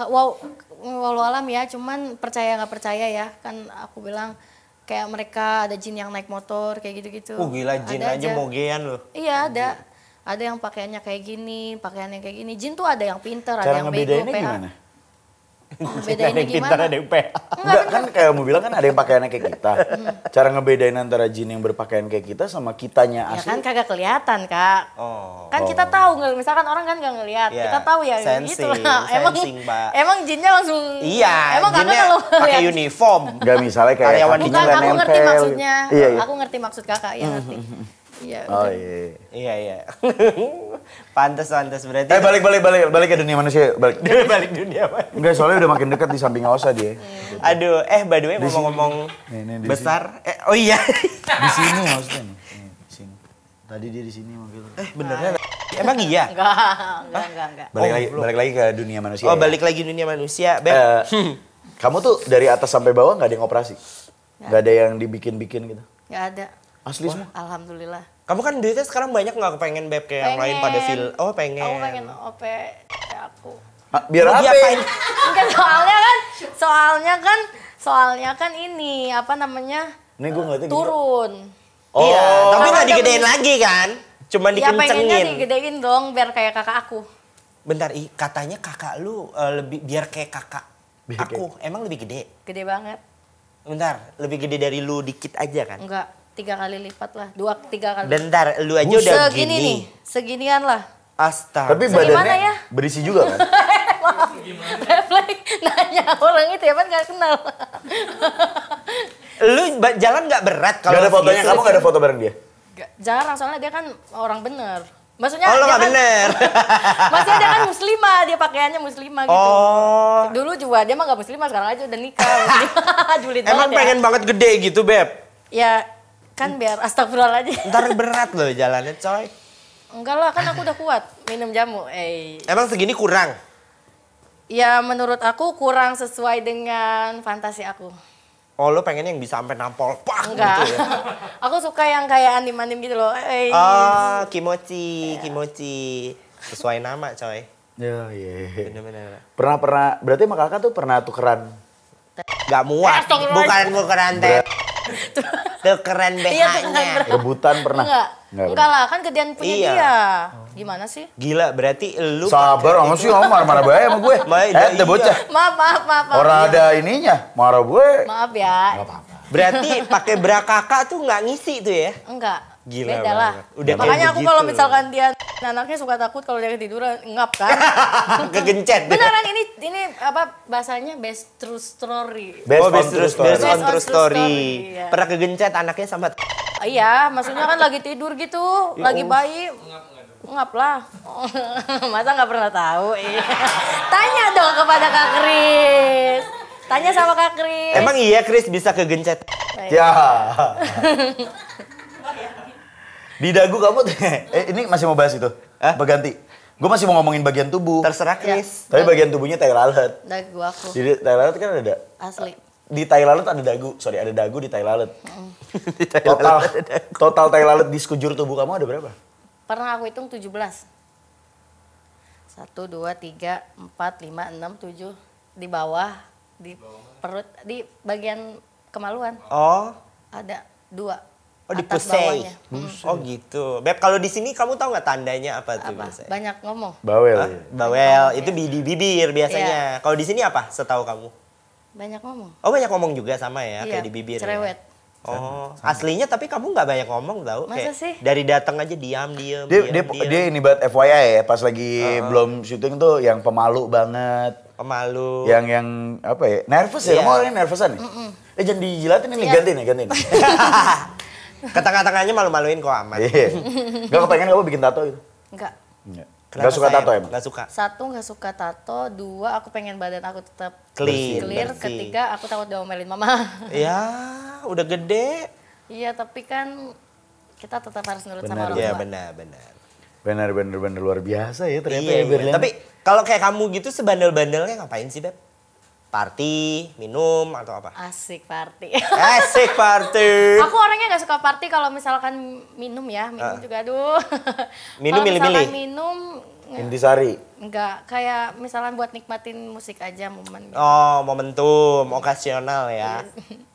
[SPEAKER 2] wow, walau alam ya, cuman percaya nggak percaya ya, kan aku bilang kayak mereka ada jin yang naik motor kayak gitu-gitu.
[SPEAKER 3] Gila, jin aja mogean loh.
[SPEAKER 2] Iya ada yang pakaiannya kayak gini, pakaiannya kayak gini. Jin tuh ada yang pinter, ada
[SPEAKER 1] Cara
[SPEAKER 2] yang bego,
[SPEAKER 1] ngebedainnya
[SPEAKER 2] PH.
[SPEAKER 1] gimana?
[SPEAKER 2] Ngebedainnya gimana?
[SPEAKER 3] Pintar ada yang PH.
[SPEAKER 1] Enggak, kan kayak kamu bilang kan ada yang pakaiannya kayak kita. Cara ngebedain antara jin yang berpakaian kayak kita sama kitanya
[SPEAKER 2] Ya
[SPEAKER 1] asli.
[SPEAKER 2] kan kagak kelihatan, Kak. Kan kita tahu, misalkan orang kan gak ngelihat,
[SPEAKER 3] Ya,
[SPEAKER 2] kita tahu ya
[SPEAKER 3] sensing,
[SPEAKER 2] gitu lah.
[SPEAKER 3] sensing, Mbak.
[SPEAKER 2] Emang jinnya langsung.
[SPEAKER 3] Iya,
[SPEAKER 2] Emang kakak
[SPEAKER 3] jinnya
[SPEAKER 2] kalau
[SPEAKER 3] pakai uniform.
[SPEAKER 1] Enggak, misalnya kayak
[SPEAKER 3] Karyawan
[SPEAKER 1] kakinya
[SPEAKER 2] Bukan,
[SPEAKER 1] nggak
[SPEAKER 2] aku
[SPEAKER 1] nempel.
[SPEAKER 2] ngerti maksudnya.
[SPEAKER 1] Iya.
[SPEAKER 2] Aku ngerti maksud kakak, ya ngerti. Iya.
[SPEAKER 1] Oh
[SPEAKER 2] udah.
[SPEAKER 1] iya.
[SPEAKER 3] Iya. Pantes berarti.
[SPEAKER 1] Balik ke dunia manusia. Balik
[SPEAKER 3] dunia manusia.
[SPEAKER 1] Enggak, soalnya udah makin dekat di samping Aosa dia.
[SPEAKER 3] Aduh, by the way ngomong-ngomong
[SPEAKER 1] Nih,
[SPEAKER 3] besar. Oh iya.
[SPEAKER 1] Di sini maksudnya nih. Di sini. Tadi dia di sini manggil.
[SPEAKER 3] Benernya. Emang iya?
[SPEAKER 2] Enggak.
[SPEAKER 1] Balik lagi ke dunia manusia.
[SPEAKER 3] Oh,
[SPEAKER 1] ya.
[SPEAKER 3] balik lagi dunia manusia. Beb.
[SPEAKER 1] Kamu tuh dari atas sampai bawah nggak ada yang operasi? Nggak ada yang dibikin-bikin gitu?
[SPEAKER 2] Nggak ada.
[SPEAKER 1] Asli semua?
[SPEAKER 2] Alhamdulillah.
[SPEAKER 3] Kamu kan duitnya sekarang banyak nggak kepengen beb kayak yang lain pada feel. Oh, pengen.
[SPEAKER 2] Aku pengen OP aku.
[SPEAKER 1] Biar apa?
[SPEAKER 3] Diapain?
[SPEAKER 2] Enggak, soalnya kan ini apa namanya?
[SPEAKER 1] Nih gue ngeliatnya gitu.
[SPEAKER 2] Turun.
[SPEAKER 1] Oh.
[SPEAKER 3] Iya, tapi
[SPEAKER 2] Karena
[SPEAKER 3] nggak
[SPEAKER 2] ada
[SPEAKER 3] digedein lagi kan? Cuma
[SPEAKER 2] Ya pengennya
[SPEAKER 3] dikencengin.
[SPEAKER 2] digedein dong biar kayak kakak aku.
[SPEAKER 3] Bentar, katanya kakak lu lebih biar kayak kakak aku. Emang lebih gede?
[SPEAKER 2] Gede banget.
[SPEAKER 3] Bentar, lebih gede dari lu dikit aja kan?
[SPEAKER 2] Enggak, 3 kali lipat lah. 3 kali.
[SPEAKER 3] Bentar, lu aja udah
[SPEAKER 2] Segini
[SPEAKER 3] gini.
[SPEAKER 2] nih, seginian lah.
[SPEAKER 3] Astaga.
[SPEAKER 1] Tapi
[SPEAKER 2] Segimana
[SPEAKER 1] badannya
[SPEAKER 2] ya?
[SPEAKER 1] berisi juga kan?
[SPEAKER 2] Refleks nanya orang itu ya kan gak kenal.
[SPEAKER 3] Lu jalan nggak berat kalau
[SPEAKER 1] Gak ada fotonya,
[SPEAKER 3] segitu?
[SPEAKER 1] kamu gak ada foto bareng dia?
[SPEAKER 2] Jarang, soalnya dia kan orang bener. Maksudnya
[SPEAKER 3] Oh, lu
[SPEAKER 2] dia
[SPEAKER 3] nggak
[SPEAKER 2] kan,
[SPEAKER 3] bener.
[SPEAKER 2] maksudnya dia kan muslimah, dia pakaiannya muslimah gitu.
[SPEAKER 3] Oh.
[SPEAKER 2] Dulu juga dia mah gak muslimah, sekarang aja udah nikah. Julid
[SPEAKER 3] Emang
[SPEAKER 2] banget ya.
[SPEAKER 3] pengen banget gede gitu, Beb?
[SPEAKER 2] Ya kan biar astagfirullahaladzim.
[SPEAKER 3] Ntar berat loh jalannya, coy.
[SPEAKER 2] Enggak lah, kan aku udah kuat minum jamu.
[SPEAKER 3] Emang segini kurang?
[SPEAKER 2] Ya menurut aku kurang sesuai dengan fantasi aku.
[SPEAKER 3] Oh, lo pengen yang bisa sampai nampol pak
[SPEAKER 2] Enggak.
[SPEAKER 3] gitu ya?
[SPEAKER 2] Aku suka yang kayak anim-anim gitu loh.
[SPEAKER 3] Oh, kimochi. Sesuai nama, coy.
[SPEAKER 1] Ya, iya.
[SPEAKER 3] Bener-bener.
[SPEAKER 1] Pernah, berarti sama kakak tuh pernah tukeran?
[SPEAKER 3] Gak muat, bukan teh. Tukeran
[SPEAKER 2] Iya,
[SPEAKER 3] BH-nya.
[SPEAKER 1] Rebutan pernah?
[SPEAKER 2] Enggak lah, kan gedean punya
[SPEAKER 3] Iya.
[SPEAKER 2] dia. Gimana sih?
[SPEAKER 3] Gila, berarti lu...
[SPEAKER 1] Sabar, kamu sih kamu marah-marah bahaya sama gue.
[SPEAKER 3] Iya.
[SPEAKER 1] Udah bocah.
[SPEAKER 2] Maaf.
[SPEAKER 1] Orang ada ininya, marah gue.
[SPEAKER 2] Maaf ya.
[SPEAKER 1] Gak apa-apa.
[SPEAKER 3] Berarti pakai bra kakak tuh nggak ngisi tuh ya?
[SPEAKER 2] Enggak.
[SPEAKER 3] Gila
[SPEAKER 2] Beda lah.
[SPEAKER 3] banget. Udah kayak
[SPEAKER 2] Makanya aku
[SPEAKER 3] begitu.
[SPEAKER 2] kalau misalkan dia anaknya suka takut kalau dia ketiduran ngap kan.
[SPEAKER 3] Kegencet.
[SPEAKER 2] Beneran ini apa bahasanya best true story.
[SPEAKER 3] Based
[SPEAKER 2] Based
[SPEAKER 3] on
[SPEAKER 2] on
[SPEAKER 3] true
[SPEAKER 2] true
[SPEAKER 3] story.
[SPEAKER 2] story, iya.
[SPEAKER 3] Pernah kegencet anaknya sama...
[SPEAKER 2] Iya, maksudnya kan lagi tidur gitu, lagi bayi. Ngap lah. Masa nggak pernah tahu? Iya. Tanya dong kepada Kak Kris. Tanya sama Kak Kris.
[SPEAKER 3] Emang iya Kris bisa kegencet?
[SPEAKER 1] Ya. Di dagu kamu tuh, ini masih mau bahas itu? Apa ganti? Gue masih mau ngomongin bagian tubuh.
[SPEAKER 3] Terserah Kris.
[SPEAKER 1] Tapi bagian tubuhnya tai lalat.
[SPEAKER 2] Dagu aku.
[SPEAKER 1] Jadi tai lalat kan ada.
[SPEAKER 2] Asli.
[SPEAKER 1] Di tai lalat ada dagu. Sorry, ada dagu di tai lalat. Total tai lalat di sekujur tubuh kamu ada berapa?
[SPEAKER 2] Pernah aku hitung 17. 1, 2, 3, 4, 5, 6, 7. Di bawah, di perut, di bagian kemaluan.
[SPEAKER 3] Oh.
[SPEAKER 2] Ada 2.
[SPEAKER 3] Oh, di
[SPEAKER 2] atas
[SPEAKER 3] pusai.
[SPEAKER 2] bawahnya.
[SPEAKER 3] Oh gitu. Beb, kalau di sini kamu tahu nggak tandanya apa tuh
[SPEAKER 2] Apa?
[SPEAKER 3] biasanya?
[SPEAKER 2] Banyak ngomong.
[SPEAKER 1] Bawel.
[SPEAKER 3] Hah? Bawel, itu di bibir biasanya. Kalau di sini apa setahu kamu?
[SPEAKER 2] Banyak ngomong.
[SPEAKER 3] Oh, banyak ngomong juga sama ya,
[SPEAKER 2] Iya,
[SPEAKER 3] kayak di bibir.
[SPEAKER 2] cerewet.
[SPEAKER 3] Ya? Oh, aslinya tapi kamu nggak banyak ngomong tahu.
[SPEAKER 2] Masa
[SPEAKER 3] Kayak
[SPEAKER 2] sih?
[SPEAKER 3] dari datang aja diam.
[SPEAKER 1] Dia ini banget FYI ya, pas lagi belum syuting tuh yang pemalu banget.
[SPEAKER 3] Pemalu.
[SPEAKER 1] Yang apa ya? Nervous ya?
[SPEAKER 3] Iya.
[SPEAKER 1] Kamu orangnya nervousan ya? Jangan dijilatin ini,
[SPEAKER 2] Iya.
[SPEAKER 1] gantiin.
[SPEAKER 3] Ke tengah-tengahnya malu-maluin kok aman.
[SPEAKER 1] Iya. Gak kepengen kamu bikin tato gitu?
[SPEAKER 2] Enggak.
[SPEAKER 1] Gak suka tato emang?
[SPEAKER 3] Gak suka.
[SPEAKER 2] 1, nggak suka tato. 2, aku pengen badan aku tetap
[SPEAKER 3] Clean,
[SPEAKER 2] clear.
[SPEAKER 3] bersih.
[SPEAKER 2] 3, aku takut diomelin mama.
[SPEAKER 3] Ya, udah gede.
[SPEAKER 2] Iya, tapi kan kita tetap harus nurut
[SPEAKER 1] Benar,
[SPEAKER 2] sama orang
[SPEAKER 3] Iya
[SPEAKER 2] tua.
[SPEAKER 3] benar.
[SPEAKER 1] Bener luar biasa ya ternyata
[SPEAKER 3] Iya,
[SPEAKER 1] ya Berlian.
[SPEAKER 3] Tapi kalau kayak kamu gitu sebandel-bandelnya ngapain sih, Beb? Party, minum, atau apa?
[SPEAKER 2] Asik party.
[SPEAKER 3] Asik party.
[SPEAKER 2] Aku orangnya nggak suka party kalau misalkan minum ya, minum juga aduh.
[SPEAKER 3] Minum
[SPEAKER 2] Kalau
[SPEAKER 3] milih-milih?
[SPEAKER 2] misalkan minum
[SPEAKER 1] Intisari.
[SPEAKER 2] enggak, kayak misalnya buat nikmatin musik aja momen.
[SPEAKER 3] Oh, momentum, okasional ya.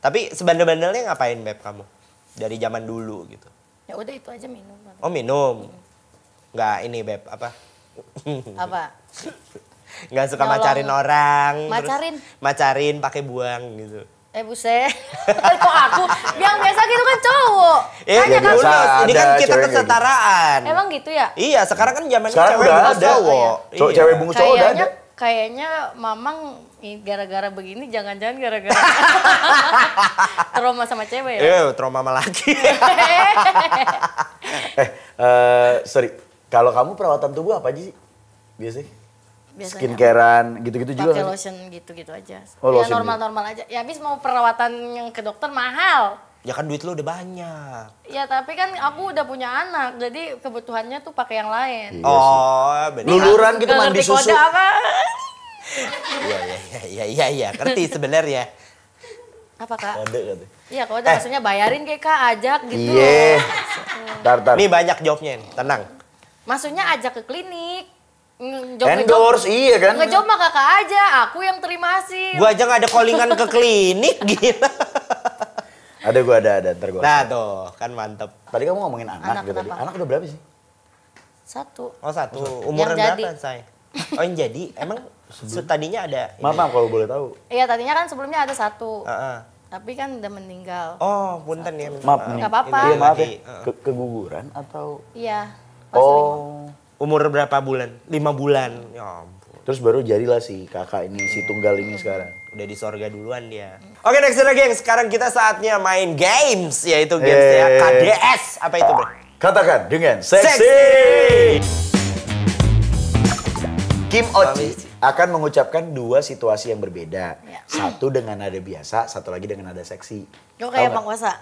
[SPEAKER 3] Tapi sebandel-bandelnya ngapain, Beb, kamu? Dari zaman dulu gitu.
[SPEAKER 2] Ya udah itu aja minum.
[SPEAKER 3] Oh, minum. Nggak ini, Beb, apa?
[SPEAKER 2] Apa?
[SPEAKER 3] Nggak suka
[SPEAKER 2] Nyolong.
[SPEAKER 3] macarin orang.
[SPEAKER 2] Macarin?
[SPEAKER 3] Terus macarin pakai buang gitu.
[SPEAKER 2] Buset. Kok aku? Yang biasa gitu kan cowok.
[SPEAKER 3] Iya,
[SPEAKER 1] kan
[SPEAKER 3] dulu. Ini kan
[SPEAKER 1] ada
[SPEAKER 3] kita
[SPEAKER 1] cewek kayak
[SPEAKER 3] kesetaraan.
[SPEAKER 2] Emang gitu ya?
[SPEAKER 3] Iya, sekarang kan zamannya
[SPEAKER 1] Sekarang
[SPEAKER 3] cewek
[SPEAKER 1] udah
[SPEAKER 3] bungkus
[SPEAKER 1] ada.
[SPEAKER 3] cowok.
[SPEAKER 1] Cowok
[SPEAKER 3] Iya.
[SPEAKER 1] cewek bungkus cowok udah ada.
[SPEAKER 2] Kayaknya Mamang gara-gara begini jangan-jangan gara-gara trauma sama cewek ya?
[SPEAKER 3] Trauma sama laki.
[SPEAKER 1] Sorry. Kalau kamu perawatan tubuh apa aja sih? Biasanya?
[SPEAKER 2] Biasanya
[SPEAKER 1] Skincare-an gitu-gitu juga
[SPEAKER 2] pakai
[SPEAKER 1] kan?
[SPEAKER 2] lotion gitu-gitu aja.
[SPEAKER 1] Oh,
[SPEAKER 2] Ya
[SPEAKER 1] lotion
[SPEAKER 2] normal-normal aja. Ya habis mau perawatan yang ke dokter mahal.
[SPEAKER 3] Ya kan duit lu udah banyak.
[SPEAKER 2] Ya tapi kan aku udah punya anak, jadi kebutuhannya tuh pakai yang lain.
[SPEAKER 1] Iya
[SPEAKER 3] Oh, benar.
[SPEAKER 1] Luluran gitu
[SPEAKER 2] Nggak
[SPEAKER 1] mandi
[SPEAKER 2] ngerti
[SPEAKER 1] susu.
[SPEAKER 2] kode apa?
[SPEAKER 3] Iya, ngerti sebenarnya.
[SPEAKER 2] Apa kak?
[SPEAKER 1] Kode kata.
[SPEAKER 2] Iya kode maksudnya bayarin kayak kak, ajak gitu.
[SPEAKER 1] Iya. Tar.
[SPEAKER 3] Nih banyak jawabnya nih, tenang.
[SPEAKER 2] Maksudnya ajak ke klinik.
[SPEAKER 1] Endorse, iya kan?
[SPEAKER 2] Ngejob mah kakak aja, aku yang terima hasil.
[SPEAKER 3] Gua aja nggak ada callingan ke klinik, gila.
[SPEAKER 1] Ada gua ada, ntar gua.
[SPEAKER 3] Nah tuh, kan mantep.
[SPEAKER 1] Tadi kamu ngomongin anak
[SPEAKER 2] Anak
[SPEAKER 1] gitu.
[SPEAKER 2] kenapa?
[SPEAKER 1] Anak udah berapa sih?
[SPEAKER 2] 1.
[SPEAKER 3] Oh satu, umurnya
[SPEAKER 2] Yang jadi.
[SPEAKER 3] berapa say? Oh yang jadi, emang tadinya ada?
[SPEAKER 1] Maaf kalau boleh tahu.
[SPEAKER 2] Iya tadinya kan sebelumnya ada 1.
[SPEAKER 3] Heeh.
[SPEAKER 2] Tapi kan udah meninggal.
[SPEAKER 3] Oh, punten ya.
[SPEAKER 1] Maaf nih.
[SPEAKER 2] Nggak apa-apa.
[SPEAKER 1] Iya maaf ya.
[SPEAKER 3] Heeh.
[SPEAKER 1] Keguguran atau?
[SPEAKER 2] Iya. pas
[SPEAKER 1] Oh.
[SPEAKER 3] Umur berapa bulan? 5 bulan. Ya ampun.
[SPEAKER 1] Terus baru jadilah si kakak ini, si tunggal ini sekarang.
[SPEAKER 3] Udah di sorga duluan dia. Oke, next lagi yang sekarang kita saatnya main games, yaitu games ya KDS. Apa itu, Bro?
[SPEAKER 1] Katakan dengan seksi. Kim Ochi akan mengucapkan 2 situasi yang berbeda.
[SPEAKER 2] Ya.
[SPEAKER 1] Satu dengan nada biasa, satu lagi dengan nada seksi.
[SPEAKER 2] Gue
[SPEAKER 1] Tahu
[SPEAKER 2] kayak
[SPEAKER 1] nggak?
[SPEAKER 2] Bang Wasa.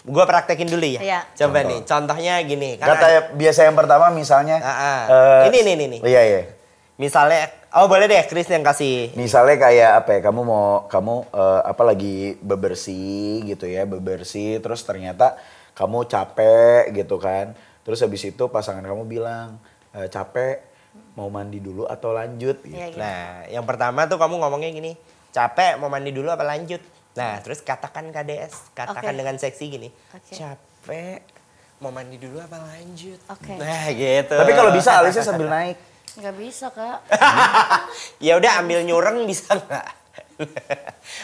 [SPEAKER 3] Gua praktekin dulu ya.
[SPEAKER 2] Iya.
[SPEAKER 3] Coba
[SPEAKER 1] Contoh.
[SPEAKER 3] nih, contohnya gini.
[SPEAKER 1] Kata biasa yang pertama misalnya.
[SPEAKER 3] Ini.
[SPEAKER 1] Iya.
[SPEAKER 3] Misalnya, oh boleh deh, Chris yang kasih.
[SPEAKER 1] Misalnya kayak apa ya, kamu apa lagi bebersih gitu ya, bebersih terus ternyata kamu capek gitu kan. Terus habis itu pasangan kamu bilang, capek mau mandi dulu atau lanjut gitu.
[SPEAKER 2] Iya, gitu.
[SPEAKER 3] Nah, yang pertama tuh kamu ngomongnya gini, capek mau mandi dulu apa lanjut? Nah, terus katakan KDS, katakan
[SPEAKER 2] Oke.
[SPEAKER 3] dengan seksi gini,
[SPEAKER 2] Oke.
[SPEAKER 3] capek mau mandi dulu apa lanjut?
[SPEAKER 2] Oke.
[SPEAKER 3] Nah, gitu.
[SPEAKER 1] Tapi kalau bisa alisnya sambil naik.
[SPEAKER 2] Nggak bisa kak.
[SPEAKER 3] Ya udah ambil nyureng bisa nggak?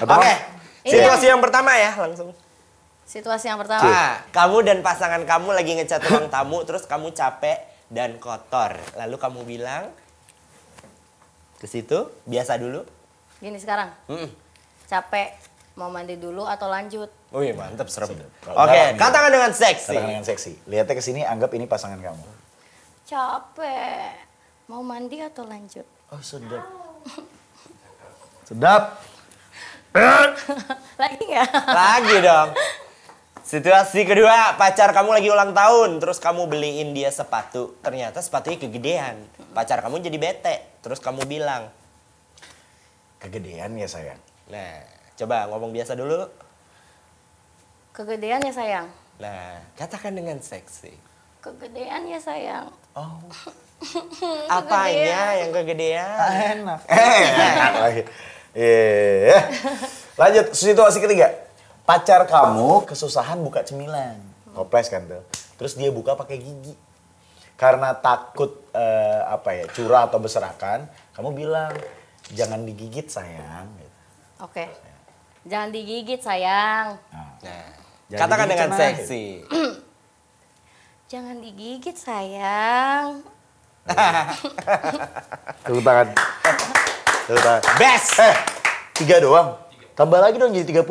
[SPEAKER 1] Atau
[SPEAKER 3] Oke,
[SPEAKER 2] Ini
[SPEAKER 3] situasi yang pertama ya langsung.
[SPEAKER 2] Situasi yang pertama.
[SPEAKER 3] Kamu dan pasangan kamu lagi ngecat ruang tamu, terus kamu capek dan kotor. Lalu kamu bilang ke situ, biasa dulu.
[SPEAKER 2] Gini sekarang. Capek, mau mandi dulu atau lanjut?
[SPEAKER 3] Wih mantep, serem.
[SPEAKER 1] Kalau
[SPEAKER 3] Oke,
[SPEAKER 1] dalam,
[SPEAKER 3] katakan dengan seksi.
[SPEAKER 1] Katakan dengan seksi. Lihatnya ke sini, anggap ini pasangan kamu.
[SPEAKER 2] Capek, mau mandi atau lanjut?
[SPEAKER 1] Oh sedap. Sedap.
[SPEAKER 2] Lagi nggak?
[SPEAKER 3] Lagi dong. Situasi kedua, pacar kamu lagi ulang tahun, terus kamu beliin dia sepatu. Ternyata sepatunya kegedean. Pacar kamu jadi bete, terus kamu bilang.
[SPEAKER 1] Kegedean ya sayang.
[SPEAKER 3] Nah, coba ngomong biasa dulu.
[SPEAKER 2] Kegedean ya sayang.
[SPEAKER 3] Nah, katakan dengan seksi.
[SPEAKER 2] Kegedean ya sayang.
[SPEAKER 1] Oh.
[SPEAKER 3] Apanya yang kegedean?
[SPEAKER 1] Enak. Enak lagi. Iya. Lanjut, situasi ketiga. Pacar kamu kesusahan buka cemilan. Toples kan tuh. Terus dia buka pakai gigi. Karena takut curah atau berserakan, kamu bilang, jangan digigit sayang. Gitu.
[SPEAKER 2] Oke. Jangan digigit sayang.
[SPEAKER 3] Nah,
[SPEAKER 1] Jangan
[SPEAKER 3] katakan
[SPEAKER 1] digigit
[SPEAKER 3] dengan
[SPEAKER 1] cenah,
[SPEAKER 3] seksi.
[SPEAKER 2] Jangan digigit sayang.
[SPEAKER 1] Tepuk tangan. Tepuk tangan.
[SPEAKER 3] Best!
[SPEAKER 1] 3 doang. Tambah lagi dong jadi 30.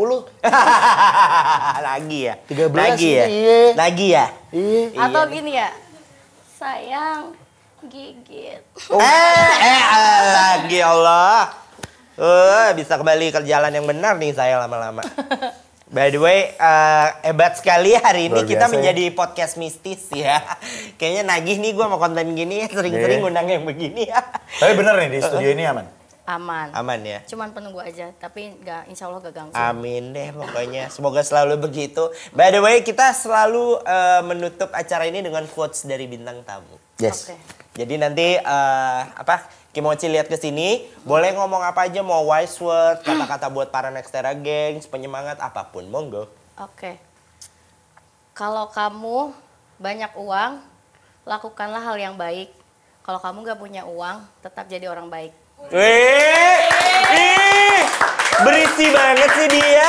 [SPEAKER 3] Lagi ya?
[SPEAKER 1] 13
[SPEAKER 3] Lagi ya?
[SPEAKER 1] iya.
[SPEAKER 3] Lagi ya?
[SPEAKER 1] Iya.
[SPEAKER 2] Atau gini ya. Sayang, gigit.
[SPEAKER 3] Lagi Allah. Bisa kembali ke jalan yang benar nih saya lama-lama. By the way, hebat sekali hari ini
[SPEAKER 1] Luar
[SPEAKER 3] kita
[SPEAKER 1] biasa,
[SPEAKER 3] menjadi podcast mistis ya. Kayaknya nagih nih gue mau konten gini, sering-sering ngundang yang begini ya.
[SPEAKER 1] Tapi bener nih di studio ini aman?
[SPEAKER 2] Aman.
[SPEAKER 3] Aman ya?
[SPEAKER 2] Cuman penunggu aja, tapi insya Allah gak ganggu.
[SPEAKER 3] Amin deh pokoknya, semoga selalu begitu. By the way, kita selalu menutup acara ini dengan quotes dari bintang tamu.
[SPEAKER 1] Yes.
[SPEAKER 2] Okay.
[SPEAKER 3] Jadi nanti Kimochi lihat ke sini, boleh ngomong apa aja, mau wise word, kata-kata buat para Nextera Gengs, penyemangat apapun, monggo.
[SPEAKER 2] Oke. Kalau kamu banyak uang, lakukanlah hal yang baik. Kalau kamu gak punya uang, tetap jadi orang baik.
[SPEAKER 3] Berisi banget sih dia.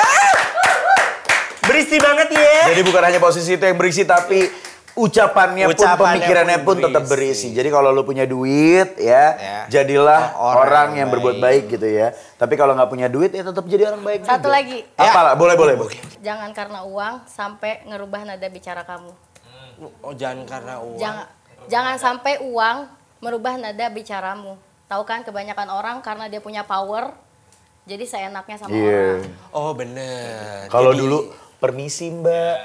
[SPEAKER 3] Berisi banget ya.
[SPEAKER 1] Jadi bukan hanya posisi itu yang berisi, tapi ucapannya pun, pemikirannya pun tetap berisi. Jadi kalau lu punya duit ya, jadilah orang yang berbuat baik gitu ya. Tapi kalau nggak punya duit ya tetap jadi orang baik.
[SPEAKER 2] Satu
[SPEAKER 1] juga.
[SPEAKER 2] lagi.
[SPEAKER 1] Apalah, boleh.
[SPEAKER 2] Jangan karena uang sampai ngerubah nada bicara kamu.
[SPEAKER 3] Oh, jangan karena uang.
[SPEAKER 2] Jangan sampai uang merubah nada bicaramu. Tahu kan kebanyakan orang karena dia punya power, jadi seenaknya sama orang.
[SPEAKER 3] Oh bener.
[SPEAKER 1] Kalau dulu permisi mbak,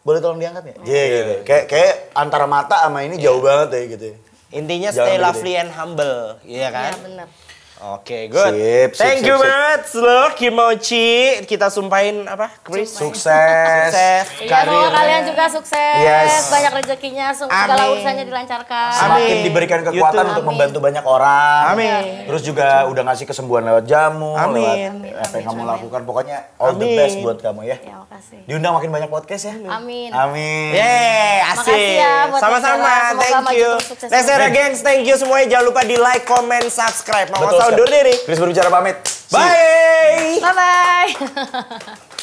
[SPEAKER 1] boleh tolong diangkat ya? Gitu. Kayak antara mata sama ini jauh banget ya gitu.
[SPEAKER 3] Intinya stay lovely and humble, iya kan?
[SPEAKER 2] Iya bener.
[SPEAKER 3] Oke, good. Thank you banget loh Kimochi. Kita sumpahin apa? Chris.
[SPEAKER 1] Sukses.
[SPEAKER 2] Iya, semoga kalian juga sukses.
[SPEAKER 1] Yes.
[SPEAKER 2] Banyak rezekinya, segala urusannya dilancarkan.
[SPEAKER 1] Semakin diberikan kekuatan untuk membantu banyak orang.
[SPEAKER 3] Amin.
[SPEAKER 1] Terus juga udah ngasih kesembuhan lewat jamu,
[SPEAKER 3] Amin.
[SPEAKER 1] lewat apa yang kamu lakukan. Pokoknya all the best buat kamu ya.
[SPEAKER 2] Ya, makasih.
[SPEAKER 1] Diundang makin banyak podcast ya.
[SPEAKER 2] Amin.
[SPEAKER 1] Amin.
[SPEAKER 3] Yeay, asik.
[SPEAKER 2] Makasih ya buat
[SPEAKER 3] sama-sama, thank you. Nextera Gengs, thank you semuanya. Jangan lupa di like, comment, subscribe. Mau undur diri.
[SPEAKER 1] Chris berbicara pamit.
[SPEAKER 3] Bye.
[SPEAKER 2] Bye-bye.